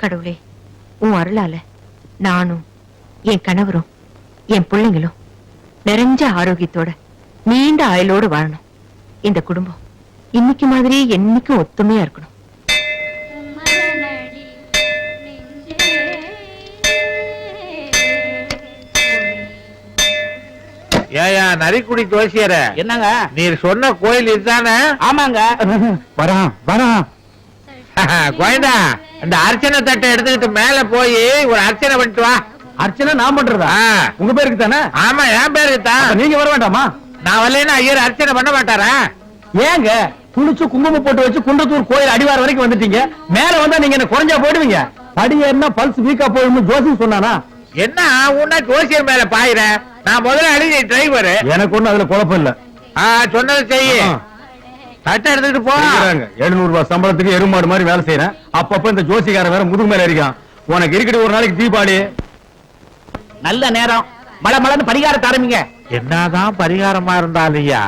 கடவுளே, உன் அருளால நானும் என் கணவரும் என் பிள்ளைங்களும் நிறைஞ்ச ஆரோக்கியத்தோட நீண்ட ஆயுளோடு வாழணும். இந்த குடும்பம் இன்னைக்கு மாதிரி என்னைக்கும் ஒத்துமையா இருக்கணும். ஏயா நரிக்குடி ஜோசியர, என்னங்க நீர் சொன்ன கோயில் இதுதானே? ஆமாங்க. வரோம் கோயந்தா, இந்த அர்ச்சனை தட்டை எடுத்துக்கிட்டு மேல போய் ஒரு அர்ச்சனை பண்ணிட்டு வா. அர்ச்சனை நான் பண்றதா? உங்க பேருக்கு தானே? ஆமா, என் பேருக்கு தான். நீங்க வர வேண்டாமா? நான் வரலைன்னா ஐயர் அர்ச்சனை பண்ண மாட்டாரா? ஏங்க குளிச்சு குங்குமம் போட்டு வச்சு குன்றத்தூர் கோயில் அடிவார வரைக்கும் வந்துட்டீங்க, மேல வந்தா நீங்க என்ன குறைஞ்சா போயிடுவீங்க. படி ஏறினா பல்ஸ் வீக்கா போயிடும் ஜோசி சொன்னானா? என்ன உன்ன ஜோசியர் மேல பாயிர? நான் முதல்ல அடி டிரைவர். எனக்கு ஒண்ணு அதுல குழப்பம் இல்ல. சொன்னது செய்ய. தட்டை எடுத்துட்டு போ. 700 ரூபாய் சம்பளத்துக்கு எருமாடு மாதிரி வேலை செய்யறேன். அப்பப்ப இந்த ஜோசிக்காரன் வேற முதுகு மேல இருக்கான். உனக்கு இருக்கடி ஒரு நாளைக்கு தீபாவளி. நல்ல நேரம், மழை மழைன்னு பரிகாரத்தை ஆரம்பிங்க. என்னதான் பரிகாரமா இருந்தாலையா,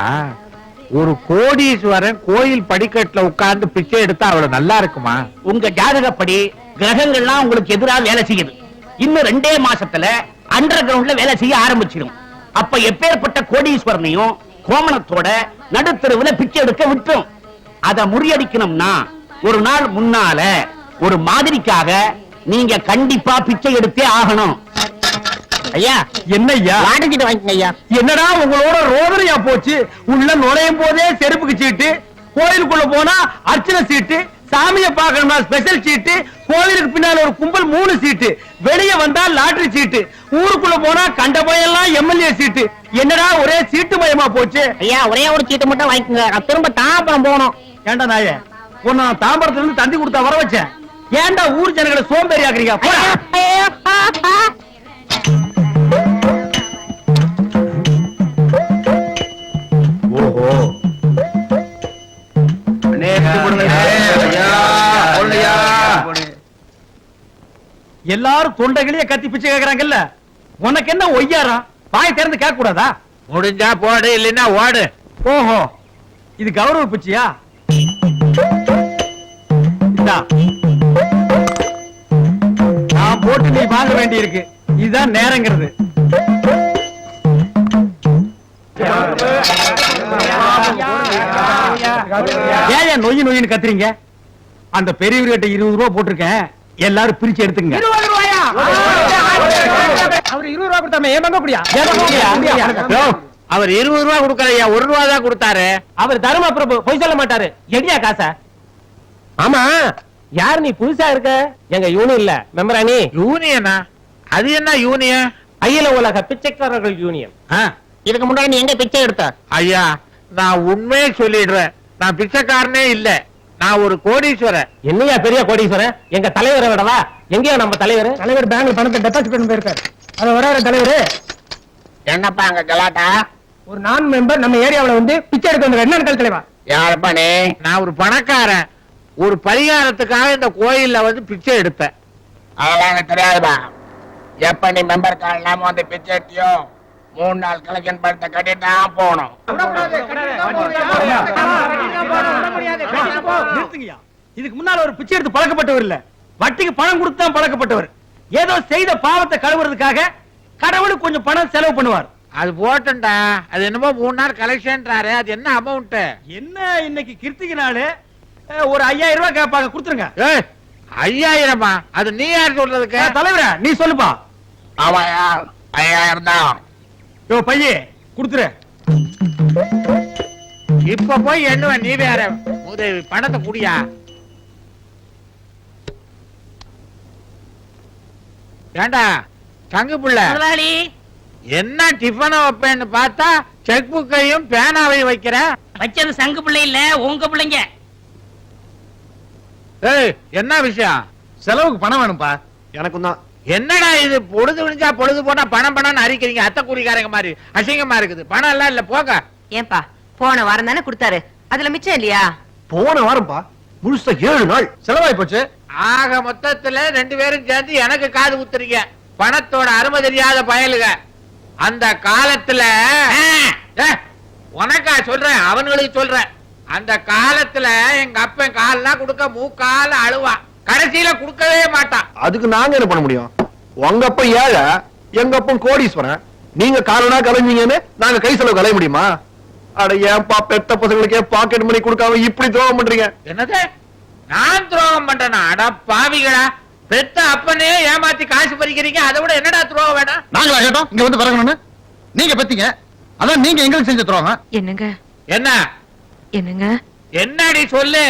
ஒரு கோடீஸ்வரன் கோயில் படிக்கட்டுல உட்கார்ந்து பிச்சை எடுத்தா அவ்வளவு நல்லா இருக்குமா? உங்க ஜாதகப்படி கிரகங்கள்லாம் உங்களுக்கு எதிராக வேலை செய்யுது. இன்னும் 2 மாசத்துல அண்டர் கிரவுண்ட்ல வேலை செய்ய ஆரம்பிச்சிடும். அப்ப எப்பேற்பட்ட கோடீஸ்வரனையும் கோமணத்தோட நடுத்தருவுல பிச்சை எடுக்க விட்டுரும். அதை முறியடிக்கணும்னா ஒரு நாள் முன்னால ஒரு மாதிரிக்காக நீங்க கண்டிப்பா பிச்சை எடுத்தே ஆகணும். ஐயா என்னய்யா வாடகிட்டு வாங்கிங்க ஐயா. என்னடா உங்களோட ரோதனையா போச்சு? உள்ள நுழையும் போதே செருப்புக்கு சீட்டு, கோயிலுக்குள்ள போனா அர்ச்சனை சீட்டு, சாமியை பார்க்கணும்னா ஸ்பெஷல் சீட்டு, கோயிலுக்கு பின்னால ஒரு கும்பல் 3 சீட்டு, வெளியே வந்தா லாட்டரி சீட்டு, ஊருக்குள்ள போனா கண்ட பையெல்லாம் எம்எல்ஏ சீட்டு. என்னடா ஒரே சீட்டு மயமா போச்சு? ஐயா ஒரே ஒரு சீட்டு மட்டும் வாங்கிக்கோங்க, நான் திரும்ப தாம்பரம் போகணும். ஏண்டா நாயே, உன்னை நான் தாம்பரத்துல இருந்து தந்தி கொடுத்தா வர வச்சேன். ஏண்டா ஊர் ஜனங்களை சோம்பேறி ஆக்குறீங்க? ஓஹோ, எல்லாரும் தொண்டைகளையே கத்தி பிச்சை கேக்குறாங்கல்ல, உனக்கு என்ன ஒய்யாரா? வாய் திறந்து கேட்க கூடாதா? முடிஞ்சா போடு, இல்லைன்னா ஓடு. ஓஹோ, இது கௌரவ பிச்சையா? நான் போட்டு நீ வாங்க வேண்டி இருக்கு. இதுதான் நேரங்கிறது. ஏன் நொய்யு நொய்யுன்னு கத்துறீங்க? அந்த பெரியவர்கிட்ட 20 ரூபாய் போட்டிருக்கேன், எல்லாரும் பிரிச்சு எடுத்துங்க. அவர் 20 ரூபாய் கொடுத்தாம ஏமாங்க முடியா? அவர் 20 ரூபாய் கொடுக்கலையா, 1 ரூபாய் தான் கொடுத்தாரு. அவர் தர்ம பிரபு, பொய் சொல்ல மாட்டாரு. எடியா காசா? ஆமா, யார் நீ? புதுசா இருக்க? எங்க யூனியன்ல மெம்பரா நீ? யூனியனா? அது என்ன யூனியன்? அகில உலக பிச்சைக்காரர்கள் யூனியன். இதுக்கு முன்னாடி நீ எங்க பிச்சை எடுத்த? ஐயா, நான் உண்மையே சொல்லிடுறேன், நான் பிச்சைக்காரனே இல்ல, நான் ஒரு கோடீஸ்வரன். என்னையா பெரிய கோடீஸ்வரன்? எங்க தலைவரை விடவா? எங்கயா நம்ம தலைவர்? தலைவர் பேங்க்ல பணத்தை டெபாசிட் பண்ணி போயிருக்காரு. அத வராத தலைவர். என்னப்பா அங்க கலாட்டா? ஒரு நான் மெம்பர் நம்ம ஏரியாவுல வந்து பிச்சை எடுக்க வந்த என்ன தலைவா? யாருப்பா நீ? நான் ஒரு பணக்காரன், ஒரு பரிகாரத்துக்காக இந்த கோயில்ல வந்து பிச்சை எடுத்தேன். அதெல்லாம் எனக்கு தெரியாதுப்பா. எப்ப நீ மெம்பர் கார்டு இல்லாம வந்து பிச்சை எடுத்தியோ 3 நாள் கலெக்ஷன் பணத்தை கட்டிட்டு தான் போகணும். இதுக்கு முன்னால ஒரு பிச்சை எடுத்து பழக்கப்பட்டவர் இல்ல, வட்டிக்கு பணம் கொடுத்து தான் பழக்கப்பட்டவர். ஏதோ செய்த பாவத்தை கழுவுறதுக்காக கடவுளுக்கு கொஞ்சம் பணம் செலவு பண்ணுவார். அது போட்டா, அது என்னமோ 3 நாள் கலெக்ஷன்றாரு, அது என்ன அமௌண்ட்? என்ன இன்னைக்கு கிருத்திகை நாள், ஒரு 5000 ரூபாய் கேட்பாங்க, கொடுத்துருங்க. 5000? அது நீ யார் சொல்றதுக்கு? தலைவரே நீ சொல்லுப்பா. ஆமாயா, 5000 தான். யோ பையே கொடுத்துரு. இப்ப போய் எண்ணுவ, நீ வேற உதவி பணத்தை குடியா. ஏண்டா தங்கு புள்ள, என்ன டிஃபனை வைப்பேன்னு பார்த்தா செக் புக்கையும் பேனாவையும் வைக்கிற. வச்சது சங்கு பிள்ளை இல்ல, உங்க பிள்ளைங்க. ஏய், என்ன விஷயம்? செலவுக்கு பணம் வேணும்பா. எனக்கும் தான். என்னடா இது, பொழுது விழிஞ்சா பொழுது போனா பணம் பணம் அரிக்கிறீங்க, அத்தை கூலிக்காரங்க மாதிரி அசிங்கமா இருக்குது. பணம் எல்லாம் இல்ல, போக. ஏன்பா, போன வாரம் தானே கொடுத்தாரு, அதுல மிச்சம் இல்லையா? போன வாரம்பா, முழுசா 7 நாள் செலவாய் போச்சு. ஆக மொத்தத்துல 2 பேரும் சேர்ந்து எனக்கு காது குத்துறீங்க. பணத்தோட அருமை தெரியாத பயலுக. அந்த காலத்துல உனக்கா சொல்றேன், அவனுங்களுக்கு சொல்றேன். அந்த காலத்துல எங்க அப்பன் கால்லாம் கொடுக்க மூக்கால அழுவான். கடைசியில கொடுக்கவே மாட்டான். அதுக்கு நாங்க என்ன பண்ண முடியும்? உங்க அப்ப ஏழை, எங்க அப்பன் கோடீஸ்வரன். நீங்க காரணா கலைஞ்சீங்கன்னு நாங்க கை செலவு கலைய முடியுமா? அட ஏன்பா பெத்த பசங்களுக்கே பாக்கெட் மணி கொடுக்காம இப்படி துரோகம் பண்றீங்க? என்னது நான் துரோகம் பண்றேனா? அட பாவிகளா, பெத்த அப்பனே ஏமாத்தி காசு பறிக்கிறீங்க, அதை விட என்னடா துரோகம் வேணா? நாங்களா கேட்டோம் இங்க வந்து பிறக்கணும்னு? நீங்க பெத்தீங்க, அதான் நீங்க எங்களுக்கு செஞ்ச துரோகம். என்னங்க என்ன என்னங்க, என்னடி சொல்லு.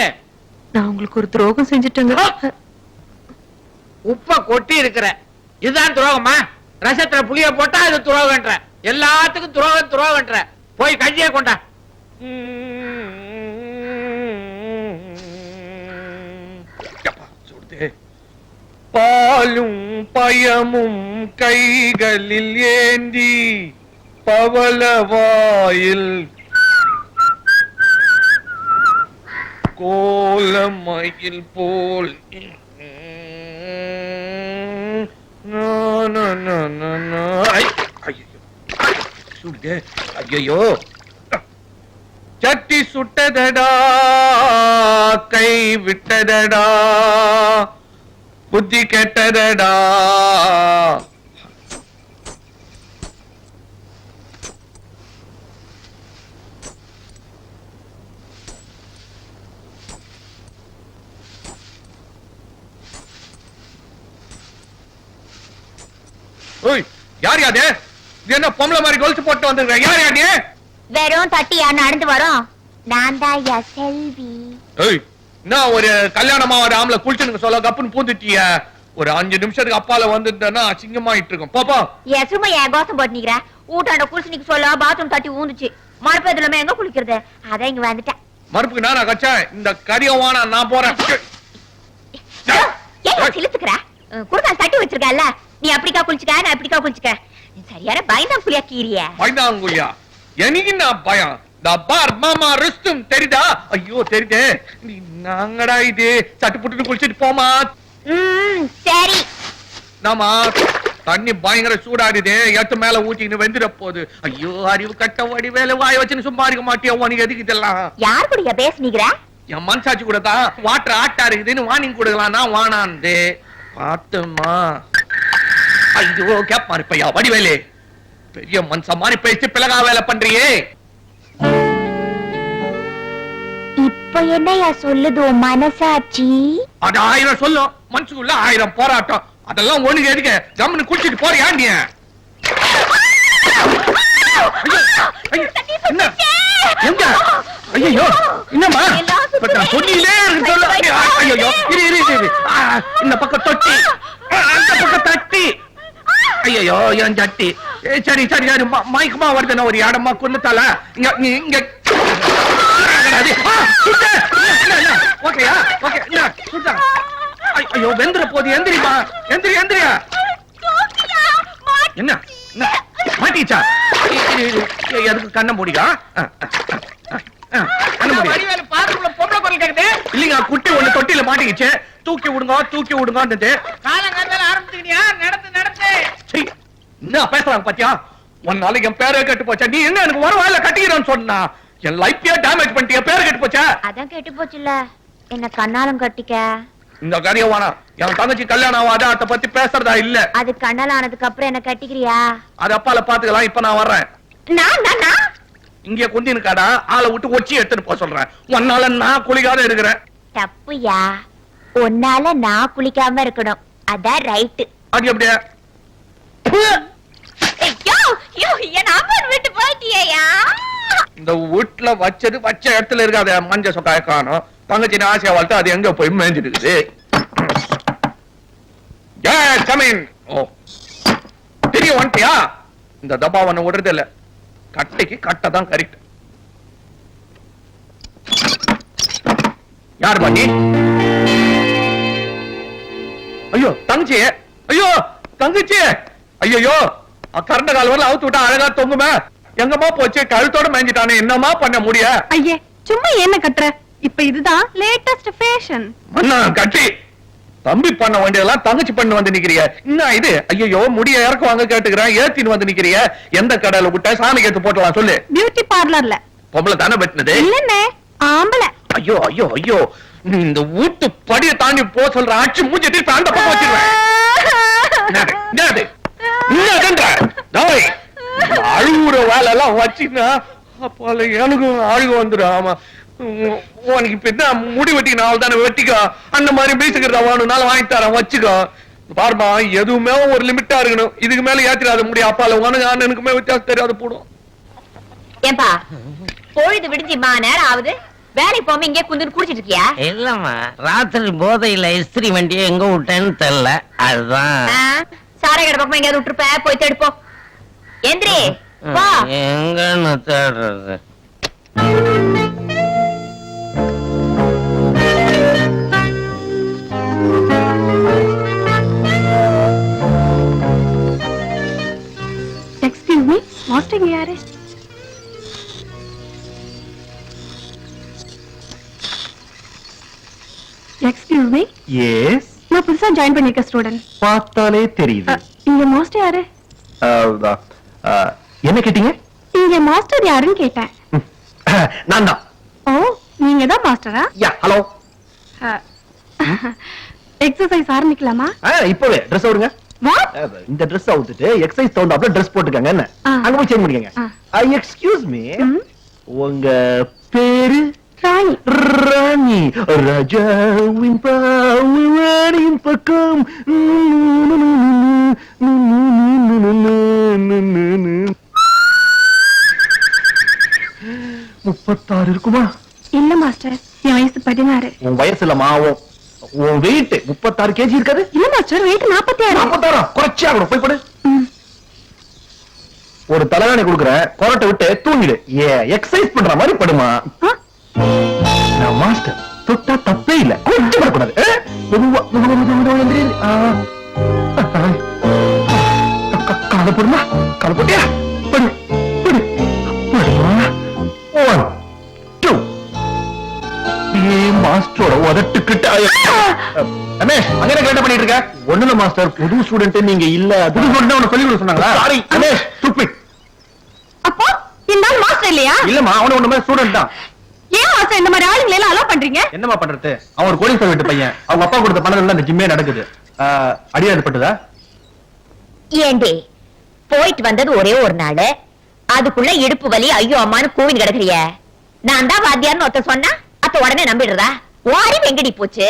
நான் உங்களுக்கு ஒரு துரோகம் செஞ்சுட்டேங்க. உப்ப கொட்டி இருக்கிற, இதுதான் துரோகமா? ரசத்துல புளிய போட்டா அது துரோகன்ற, எல்லாத்துக்கும் துரோகம் துரோகன்ற. போய் கஞ்சியை கொண்டா. பாலும் பயமும் கைகளில் ஏந்தி பவளவாயில் கோலமயில் போல் ஐயோ சட்டி சுட்டதடா, கை விட்டதடா, புத்தி கெட்டதடா. யார் யாது? என்ன பொம்பளை மாதிரி கொலுசு போட்டு வந்துருக்க? யார் யாது? வெறும் தட்டியா நடந்து வரோம். நான் தான் செல்வி. நான் ஒரு கல்யாணமா ஒரு ஆம்பளை குளிச்சுன்னு சொல்ல கப்புன்னு பூந்துட்டிய. ஒரு 5 நிமிஷத்துக்கு அப்பால வந்துட்டேன்னா அசிங்கமாயிட்டு இருக்கும். பாப்பா சும்மா என் கோசம் போட்டு நிக்கிற. ஊட்டாண்ட குளிச்சுனிக்கு சொல்ல பாத்ரூம் தட்டி ஊந்துச்சு. மறுப்பு எதுலமே எங்க குளிக்கிறது? அதான் இங்க வந்துட்டேன். மறுப்புக்கு நானா கச்சேன்? இந்த கரியவானா நான் போறேன். ஏன் சிலுத்துக்கிற? குறுக்கால் தட்டி வச்சிருக்கல, நீ அப்படிக்கா குளிச்சுக்க, நான் அப்படிக்கா குளிச்சுக்க. நீ சரியான பயந்தாங்குழியா கீரிய. பயந்தாங்குழியா? எனக்கு நான் பயம். மாமா ரிஸ்டும் தெரியுதா? ஐயோ தெரியுதே. நாங்கடா இது சட்டு புட்டு குளிச்சுட்டு போமா. சரி. நாமா தண்ணி பயங்கர சூடாடுது, எத்து மேல ஊத்தின்னு வெந்துட போகுது. ஐயோ அறிவு கட்ட வடி வேலை வாய வச்சுன்னு சும்மா இருக்க மாட்டியா? உனக்கு எதுக்கு இதெல்லாம்? யார் கூடயா பேசுனீங்க? என் மனசாட்சி கூட தான். வாட்டர் ஆட்டா இருக்குதுன்னு வார்னிங் கொடுக்கலாம், நான் வானாந்து பாத்துமா. ஐயோ கேப்பா இருப்பையா வடிவேலு, பெரிய மனுஷ மாதிரி பேசி பிளகா வேலை பண்றியே. இப்ப என்னையா சொல்லுது மனசாட்சி? அது 1000 சொல்லும், மனசுக்குள்ள 1000 போராட்டம். அதெல்லாம் ஒண்ணுக்கு எதுக்கு? ஜம்முன்னு குளிச்சுட்டு போறியா நீ? ஐயோ என்னம்மா சொல்லிலே சொல்ல. ஐயோ இந்த பக்கம் தொட்டி, அந்த பக்கம் தட்டி. ஐயோ என் சட்டி. சரி சரி சரி, மயக்கமா வருதுன்னா ஒரு இடமா கொண்டுத்தால. இங்க இங்க ஓகேயா? ஓகே ஐயோ வெந்துற போது. எந்திரிமா, எந்திரி எந்திரியா. என்ன மாட்டிச்சா? எதுக்கு கண்ண முடியா? இல்லைங்க, குட்டி ஒண்ணு தொட்டில மாட்டிக்கிச்சு. தூக்கி விடுங்க தூக்கி விடுங்க. காலங்காத்தால ஆரம்பிச்சுக்கிட்டியா? நடந்து நடந்து என்ன பேசுறாங்க பாத்தியா? ஒரு நாளைக்கு என் பேரே கெட்டு போச்சா? நீ என்ன எனக்கு ஒரு வாயில கட்டிக்கிறேன்னு சொன்னா என் லைஃபே டேமேஜ் பண்ணிட்டியா? பேரு கெட்டு போச்சா? அதான் கெட்டு போச்சுல, என்ன கண்ணாலம் கட்டிக்க. இந்த கரியவானா என் தங்கச்சி கல்யாணம் ஆகாத, அத பத்தி பேசுறதா இல்ல. அது கண்ணால ஆனதுக்கு அப்புறம் என்ன கட்டிக்கிறியா? அது அப்பால பாத்துக்கலாம். இப்ப நான் வர்றேன். நான் இங்க குந்தினுக்காடா, ஆளை விட்டு ஒச்சி எடுத்துட்டு போக சொல்றேன். உன்னால நான் குளிக்காத இருக்கிறேன். தப்புயா, உன்னால நான் குளிக்காம இருக்கணும், அதான் ரைட். அது எப்படியா? விட்டு போயிட்டியா? இந்த வீட்டுல வச்சது வச்ச இடத்துல இருக்காது. மஞ்ச சொக்காய காணும். தங்கச்சி ஆசையா வாழ்த்து அது எங்க போய் மேய்ஞ்சிட்டு இருக்குது. தெரிய வந்துட்டியா? இந்த தபாவனை விடுறது இல்ல, கட்டைக்கு கட்டதான் கரெக்ட். யார் பாட்டி? ஐயோ தங்கச்சி, ஐயோ தங்கச்சி, ஐயோ கரண்ட கால் வரல அவுத்து விட்டா அழகா தொங்குமே. எங்கம்மா போச்சு? கழுத்தோட மேஞ்சிட்டானே, என்னமா பண்ண முடிய? ஐயே சும்மா என்ன கட்டுற? இப்ப இதுதான் லேட்டஸ்ட் ஃபேஷன். மண்ணா கட்டி தம்பி பண்ண வேண்டியதெல்லாம் தங்கச்சி பண்ண வந்து நிக்கிறிய. என்ன இது? ஐயோ முடிய இறக்க வாங்க கேட்டுக்கிறேன், ஏத்தின்னு வந்து நிக்கிறிய. எந்த கடையில விட்ட சாமி கேத்து போட்டலாம் சொல்லு. பியூட்டி பார்லர்ல. பொம்பளை தானே வெட்டினது? இல்லன்னே ஆம்பளை. ஐயோ ஐயோ ஐயோ இந்த வீட்டு படியை தாண்டி போ சொல்ற ஆட்சி மூஞ்சி திருப்பி அந்த பக்கம் வச்சிருவேன். அழுகுற வேலை எல்லாம் வச்சுன்னா அப்ப எனக்கும் அழுகு வந்துடும். ஆமா உனக்கு இப்ப என்ன முடி வெட்டினால தானே வெட்டிக்கோ, அந்த மாதிரி பேசுகிறதா வேணும்னால வாங்கி தரேன் வச்சுக்கோ. பாருமா எதுவுமே ஒரு லிமிட்டா இருக்கணும், இதுக்கு மேல ஏத்திராத முடியும். அப்பால உனக்கு அண்ணனுக்குமே வித்தியாசம் தெரியாத போடும். ஏன்பா பொழுது விடிஞ்சுமா நேரம் ஆகுது, வேலைக்கு போகாம இங்கே குந்து குடிச்சிட்டு இருக்கியா? இல்லம்மா, ராத்திரி போதையில இஸ்திரி வண்டியை எங்க விட்டேன்னு தெரியல, அதுதான். சாரை கடை பக்கமா எங்கேயாவது விட்டுருப்ப, போய் தேடுப்போம். எந்திரி வா. எங்கன்னு தேடுறது? எக்ஸ்கியூஸ் மீ, மாஸ்டர் யாரு? Excuse me. எஸ், நான் புதுசா ஜாயின் பண்ணிருக்க ஸ்டூடண்ட். பார்த்தாலே தெரியுது. இங்க மாஸ்டர் யாரு? என்ன கேட்டீங்க? இங்க மாஸ்டர் யாருன்னு கேட்டேன். நான் தான். ஓ, நீங்க தான் மாஸ்டரா? யா, ஹலோ. எக்ஸசைஸ் ஆரம்பிக்கலாமா? இப்பவே ட்ரெஸ் விடுங்க. வாட்? இந்த ட்ரெஸ் அவுத்துட்டு எக்ஸசைஸ் தவுண்டாப்ல ட்ரெஸ் போட்டுக்கங்க. என்ன அங்க போய் சேஞ்ச் பண்ணிக்கங்க. எக்ஸ்கியூஸ் மீ, உங்க பேரு? ராணி. ராணி, ராஜாவின் பாவின் பக்கம். 36 இருக்குமா? இல்ல மாஸ்டர், என் வயசு 16. உன் வயசு இல்லமா, உன் வெயிட் 36 கேஜி இருக்காது? இல்ல மாஸ்டர், வெயிட் 46. 46 குறைச்சா கூட போய் படு. ஒரு தலைகாணி கொடுக்குறேன், கொரட்டை விட்டு தூங்கிடு. எக்ஸசைஸ் பண்ற மாதிரி படுமா. நான் மாஸ்டர், தொட்டா தப்பே இல்ல, கொஞ்சம் படக்கூடாது. காலை போடுமா, காலை போட்டியா? படு படு படுமா. 1 2 மாஸ்டரோட உதட்டுக்கிட்ட. ரமேஷ், அங்க என்ன கரெக்டா பண்ணிட்டு இருக்க? ஒண்ணுல மாஸ்டர், புது ஸ்டூடெண்ட் நீங்க இல்ல. புது ஸ்டூடெண்ட் உனக்கு சொல்லி கொடுக்க சொன்னாங்களா? Sorry Ramesh, stupid. அப்போ இந்த மாஸ்டர் இல்லையா? இல்லம்மா, அவன ஒண்ணுமே ஸ்டூடெண்ட் தான். ஏன் மாஸ்டர் இந்த மாதிரி ஆளுங்களை எல்லாம் அலோ பண்றீங்க? என்னமா பண்றது, அவன் ஒரு கோடீஸ்வரர் வீட்டு பையன். அவங்க அப்பா கொடுத்த பணம் அந்த ஜிம்மே நடக்குது. அடியாது பட்டுதா? ஏண்டி போயிட்டு வந்தது ஒரே ஒரு நாள், அதுக்குள்ள இடுப்பு வலி ஐயோ அம்மான்னு கூவின் கிடக்குறிய. நான் தான் வாத்தியார்னு ஒருத்த சொன்னா அத்த உடனே நம்பிடுறதா? வாரி வெங்கடி போச்சு.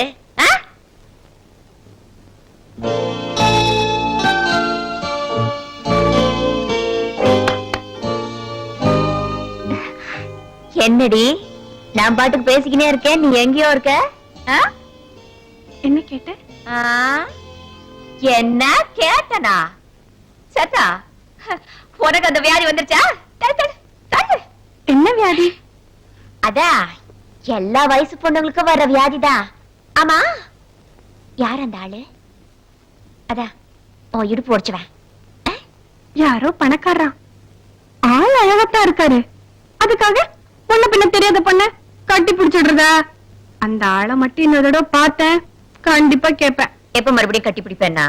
என்னடி நான் பாட்டுக்கு பேசிக்கினே இருக்கேன், நீ எங்கேயோ இருக்க? என்ன கேட்ட? என்ன கேட்டனா? சத்தா, உனக்கு அந்த வியாதி வந்துருச்சா? என்ன வியாதி? அதா எல்லா வயசு பொண்ணுங்களுக்கும் வர்ற வியாதிதான். ஆமா, யார் அந்த ஆளு? அதா உன் இடுப்பு உடைச்சுவேன். யாரோ பணக்காரா, ஆள் அழகத்தான் இருக்காரு, அதுக்காக பொண்ணு பின்ன தெரியாத பொண்ண கட்டி பிடிச்சிடுறதா? அந்த ஆளை மட்டும் இன்னொரு தடவை பார்த்தேன், கண்டிப்பா கேட்பேன். எப்ப மறுபடியும் கட்டி பிடிப்பேன்னா?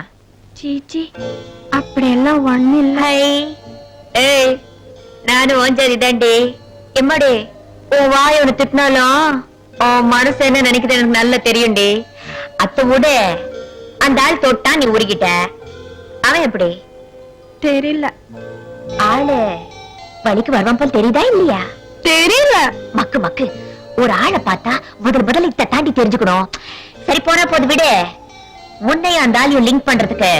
சீச்சி, அப்படியெல்லாம் ஒண்ணு இல்ல. ஏய், நானும் ஓஞ்சது தாண்டி. எம்மாடி, உன் வாய் ஒண்ணு திட்டினாலும் உன் மனசு என்ன நினைக்குது எனக்கு நல்லா தெரியும்டி. அத்த விட அந்த ஆள் தொட்டா நீ உருகிட்ட. அவன் எப்படி? தெரியல. ஆளு வலிக்கு வருவான் போல் தெரியுதா இல்லையா? தெரியல. மக்கு மக்கு, ஒரு ஆளை பார்த்தா முதல்ல இத தாண்டி தெரிஞ்சுக்கணும். சரி போனா போது விடு. உன்னையும் அந்த ஆளையும் லிங்க் பண்றதுக்கு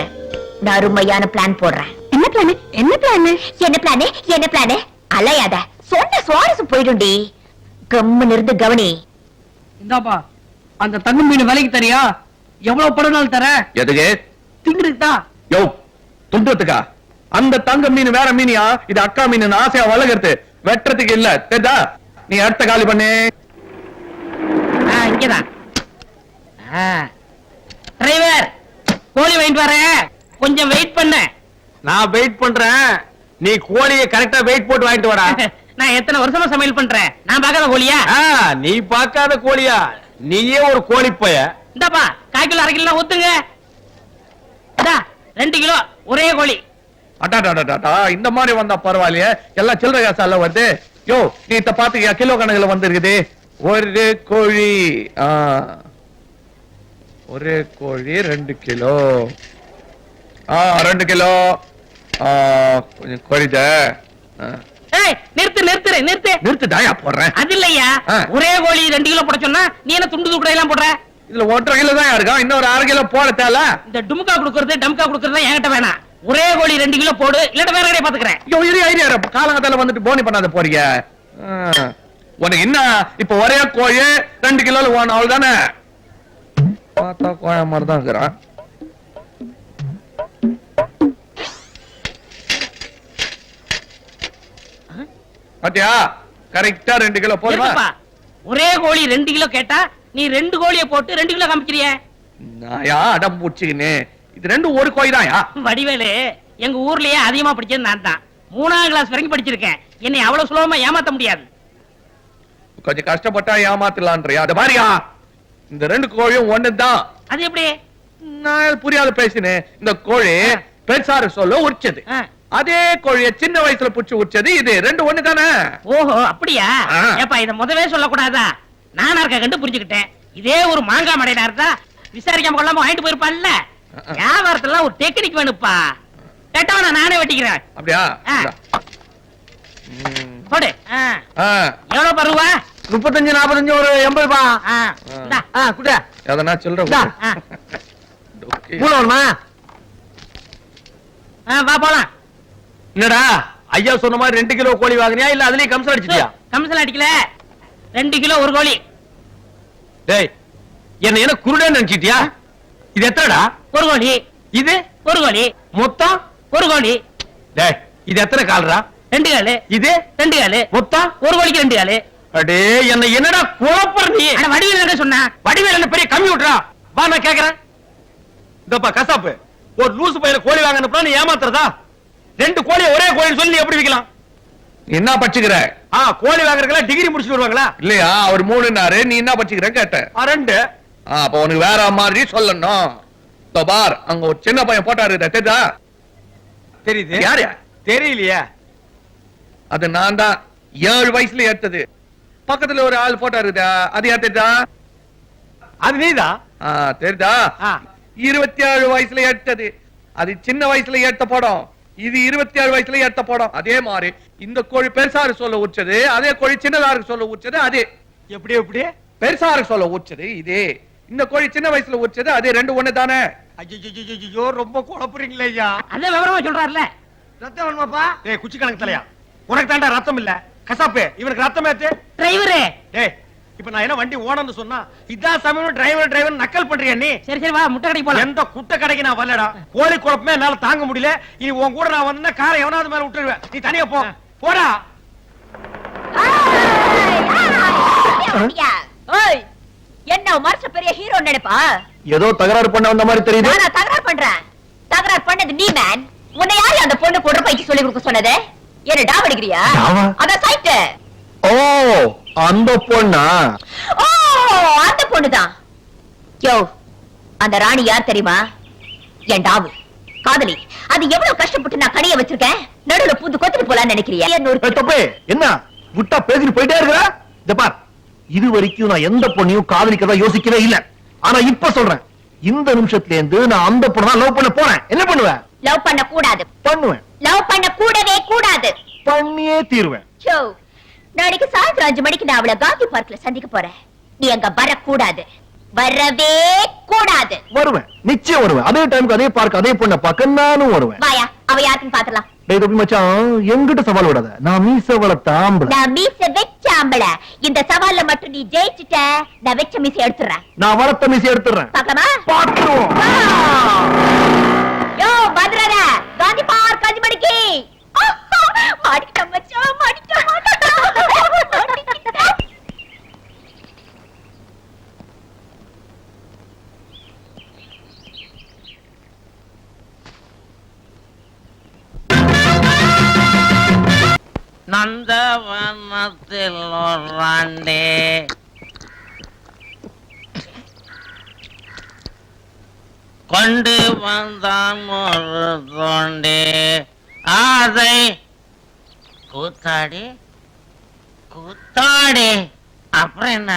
நான் அருமையான பிளான் போடுறேன். என்ன பிளான்? என்ன பிளான்? என்ன பிளான்? என்ன பிளான்? அலையாத, சொன்ன சுவாரசம் போயிடும்டி. கம்முன்னு இருந்து கவனி. இந்தாப்பா, அந்த தங்க மீன் விலைக்கு தரியா? எவ்வளவு படம் தர? எதுக்கு? திங்கிறதுக்கா? யோ, துண்டுறதுக்கா? அந்த தங்க மீன் வேற மீனியா? இது அக்கா மீன், ஆசையா வளர்கறது, வெட்டுறதுக்கு இல்ல. தெரிதா? நீ அடுத்த காலி பண்ணு. இங்கதான். டிரைவர், கோழி வாங்கிட்டு வரேன், கொஞ்சம் வெயிட் பண்ண. நான் வெயிட் பண்றேன், நீ கோழியை கரெக்டா வெயிட் போட்டு வாங்கிட்டு வாடா. நான் எத்தனை வருஷமா சமையல் பண்றேன், நான் பார்க்காத கோழியா? நீ பார்க்காத கோழியா? நீயே ஒரு கோழி பைய. இந்தாப்பா, 1/4 கிலோ 1/2 கிலோ ஊத்துங்க. 2 கிலோ ஒரே கோழி. அட்டாடாடாடா, இந்த மாதிரி வந்தா பரவாயில்லையே, எல்லாம் சில்லறை காசால வருது. யோ, நீ இத பாத்துக்கியா? கிலோ கணக்குல வந்திருக்குது. ஒரு கோழி ஒரு கோழி 2 கிலோ 2 கிலோ கொஞ்சம் கோழித நிறுத்து நிறுத்து நிறுத்து நிறுத்து தாயா போடுறேன். அது இல்லையா, ஆ. ஒரே கோழி 2 கிலோ போட சொன்னா நீ என்ன துண்டு துக்குடை எல்லாம் போடுற? இதுல 1.5 கிலோ தான் இருக்கா, இன்னொரு 1/2 கிலோ போட தேவை. இந்த டும்கா குடுக்கறது டம்கா குடுக்கறது என்கிட்ட வேணாம். ஒரே கோழி 2 கிலோ போடு, இல்ல வேற கடையை பாத்துக்கிறேன். ஐடியா காலங்கத்தால வந்துட்டு போனி பண்ணாத போறீங்க. உனக்கு என்ன இப்ப ஒரே கோழி 2 கிலோல வேணும், அவ்வளவுதானே? பார்த்தா கோழ மாதிரி தான் இருக்கிறான். பாத்தியா, கரெக்டா 2 கிலோ போதுமா? நிறுத்துப்பா. ஒரே கோழி 2 கிலோ கேட்டா நீ 2 கோழியை போட்டு 2 கிலோ காமிக்கிறிய. நாயா அடம் பூச்சிக்கின்னு, இது 2 ஒரு கோழி தான்யா. வடிவேலு, எங்க ஊர்லயே அதிகமா படிச்சது நான் தான். 3ஆம் கிளாஸ் வரைக்கும் படிச்சிருக்கேன். என்னை அவ்வளவு சுலபமா ஏமாத்த முடியாது. கொஞ்சம் கஷ்டப்பட்டா ஏமாத்தலான்றியா? அது மாதிரியா, இந்த 2 கோழியும் ஒண்ணுதான். அது எப்படி? நான் புரியாத பேசினேன். இந்த கோழி பெருசாரு சொல்ல உரிச்சது, ஆ. அதே கோழிய சின்ன வயசுல புடிச்சு உரிச்சது, இது 2 ஒண்ணு தானே? ஓஹோ, அப்படியா? ஆ. ஏப்பா இத முதவே சொல்லக்கூடாதா? நானா இருக்க கண்டு புரிஞ்சுக்கிட்டேன். இதே ஒரு மாங்காய் மடையா இருந்தா விசாரிக்காம கொள்ளாம வாங்கிட்டு போயிருப்பான்ல. வியாபாரத்துல ஒரு டெக்னிக் வேணுப்பா. கேட்டவன நானே வெட்டிக்கிறேன். அப்படியா? ஆ. இந்தா. போடு. ஆ. எவ்வளவு பருவா? 35 45 ஒரு 80 ரூபா. குட்ட எதனா சில்லற இந்தா. மூணு வேணுமா? வா போலாம். என்னடா ஐயா சொன்ன மாதிரி 2 கிலோ கோழி வாங்குனியா இல்ல அதுலயே கம்சம் அடிச்சிட்டியா? கமிஷன் அடிக்கல. 2 கிலோ ஒரு கோழி. டேய், என்ன குருடே நினைச்சிட்டியா? இது எத்தனைடா? ஒரு கோழி. இது ஒரு கோழி. மொத்தம்? ஒரு கோழி. டேய், இது எத்தனை கால்ரா? 2 காலு. இது 2 காலு. மொத்தம்? ஒரு கோழிக்கு 2 காலு. அடே, என்னடா குழப்பற நீ? அட வடிவேல் என்ன சொன்னா? வடிவேல் என்ன பெரிய கம்மி விட்டுறா? வா, நான் கேக்குறேன். இதப்பா கசாப்பு, ஒரு லூசு பையல கோழி வாங்கணும்னா நீ ஏமாத்துறதா? 2 கோழியை ஒரே கோழின்னு சொல்லி நீ எப்படி விக்கலாம்? என்ன பச்சுக்கிற? கோழி வாங்குறதுல டிகிரி முடிச்சுட்டு வருவாங்களா? இல்லையா, அவர் 3னாரு, நீ என்ன பச்சுக்கிற கேட்ட? 2. அப்ப உனக்கு வேற மாதிரி சொல்லணும். இதோ பார், அங்க ஒரு சின்ன பையன் போட்டாரு, தெரியுதா? தெரியுது. யாரு? தெரியலையே. அது நான் தான். 7 வயசுல எடுத்தது. பக்கத்துல ஒரு ஆள் போட்டாரு, அது எடுத்தா? அது நீதான். தெரியுதா? 27 வயசுல எடுத்தது. அது சின்ன வயசுல எடுத்த படம், இது 27 வயசுல எடுத்த படம். அதே மாதிரி இந்த கோழி பெருசாரு சொல்ல உச்சது, அதே கோழி சின்னதாருக்கு சொல்ல உச்சது. அதே எப்படி பெருசாரு சொல்ல உச்சது இதே, இந்த கோழி சின்ன வயசுல உச்சது அதே, 2 ஒண்ணு தானே? ஐயோ, ரொம்ப குழப்புறீங்களே ஐயா. அதான் விவரமா சொல்றாருல. ரத்தம் வேணுமாப்பா? டேய், குச்சி கணக்கு தலையா, உனக்கு தாண்டா ரத்தம் இல்ல. கசாப்பு, இவனுக்கு ரத்தம் ஏத்து. டிரைவரே. டேய், இப்ப நான் என்ன வண்டி ஓனர்னு சொன்னா இதான் சமயம் டிரைவர் நக்கல் பண்றியா நீ? சரி சரி வா, முட்டை கடைக்கு போலாம். எந்த குட்டை கடைக்கு நான் வரலடா. கோழி குழப்பமே என்னால தாங்க முடியல. இனி உன் கூட நான் வந்தா காரை எவனாவது மேல விட்டுருவேன். நீ தனியா போ. போடா. ஓய், என்ன மனசு பெரிய ஹீரோ நினைப்பா? ஏதோ தகராறு பண்ண வந்த மாதிரி தெரியுது. நான் தகராறு பண்றேன். தகராறு பண்ணது நீ மேன். உன்னை யாரு அந்த பொண்ணு போடுற பைக்கு சொல்லி கொடுக்க சொன்னது? என்ன டாவ் அடிக்கிறியா? அதான் சைட். ஓ, அந்த பொண்ணா? ஓ, அந்த பொண்ணுதான். யோ, அந்த ராணி யார் தெரியுமா? என் டாவு காதலி. அது எவ்வளவு கஷ்டப்பட்டு நான் கடைய வச்சிருக்கேன். நடுவுல பூந்து கொத்திட்டு போலான்னு நினைக்கிறியா? தப்பு. என்ன விட்டா பேசிட்டு போயிட்டே இருக்கிற? இந்த பார், இது வரைக்கும் நான் எந்த பொண்ணையும் காதலிக்கிறதா யோசிக்கவே இல்ல. ஆனா இப்ப சொல்றேன், இந்த நிமிஷத்துல இருந்து நான் அந்த பொண்ணை லவ் பண்ண போறேன். என்ன பண்ணுவேன்? லவ் பண்ண கூடாது. பண்ணுவேன். லவ் பண்ண கூடவே கூடாது. பண்ணியே தீருவேன். யோ, நாளைக்கு சாயந்தரம் 5 மணிக்கு நான் அவளை காந்தி பார்க்ல சந்திக்க போறேன். நீ அங்க வரக்கூடாது, வரவே கூடாது. வருவேன், நிச்சயம் வருவேன். அதே டைமுக்கு அதே பார்க்க அதே பொண்ணை பார்க்க நானும் வருவேன். வாயா, அவ யாருன்னு பாத்துலாம். டேய் தொப்பி மச்சான், எங்கிட்ட சவால் விடாத. நான் மீச வளர்த்த ஆம்பளை. நான் மீச வெச்ச ஆம்பளை. இந்த சவால்ல மட்டும் நீ ஜெயிச்சுட்ட, நான் வெச்ச மீச எடுத்துறேன். நான் வளர்த்த மீச எடுத்துறேன். பாக்கலாமா? பாத்துருவோம். யோ மதுரர, காந்தி பார்க் 5 மணிக்கு. மாடிக்கிட்ட மச்சான், மாடிக்கிட்ட. நந்தவனத்தில் ஒராண்டே கொண்டு வந்தான் ஒரு தோண்டே அதை கூத்தாடி கூத்தாடி அப்புறம் என்ன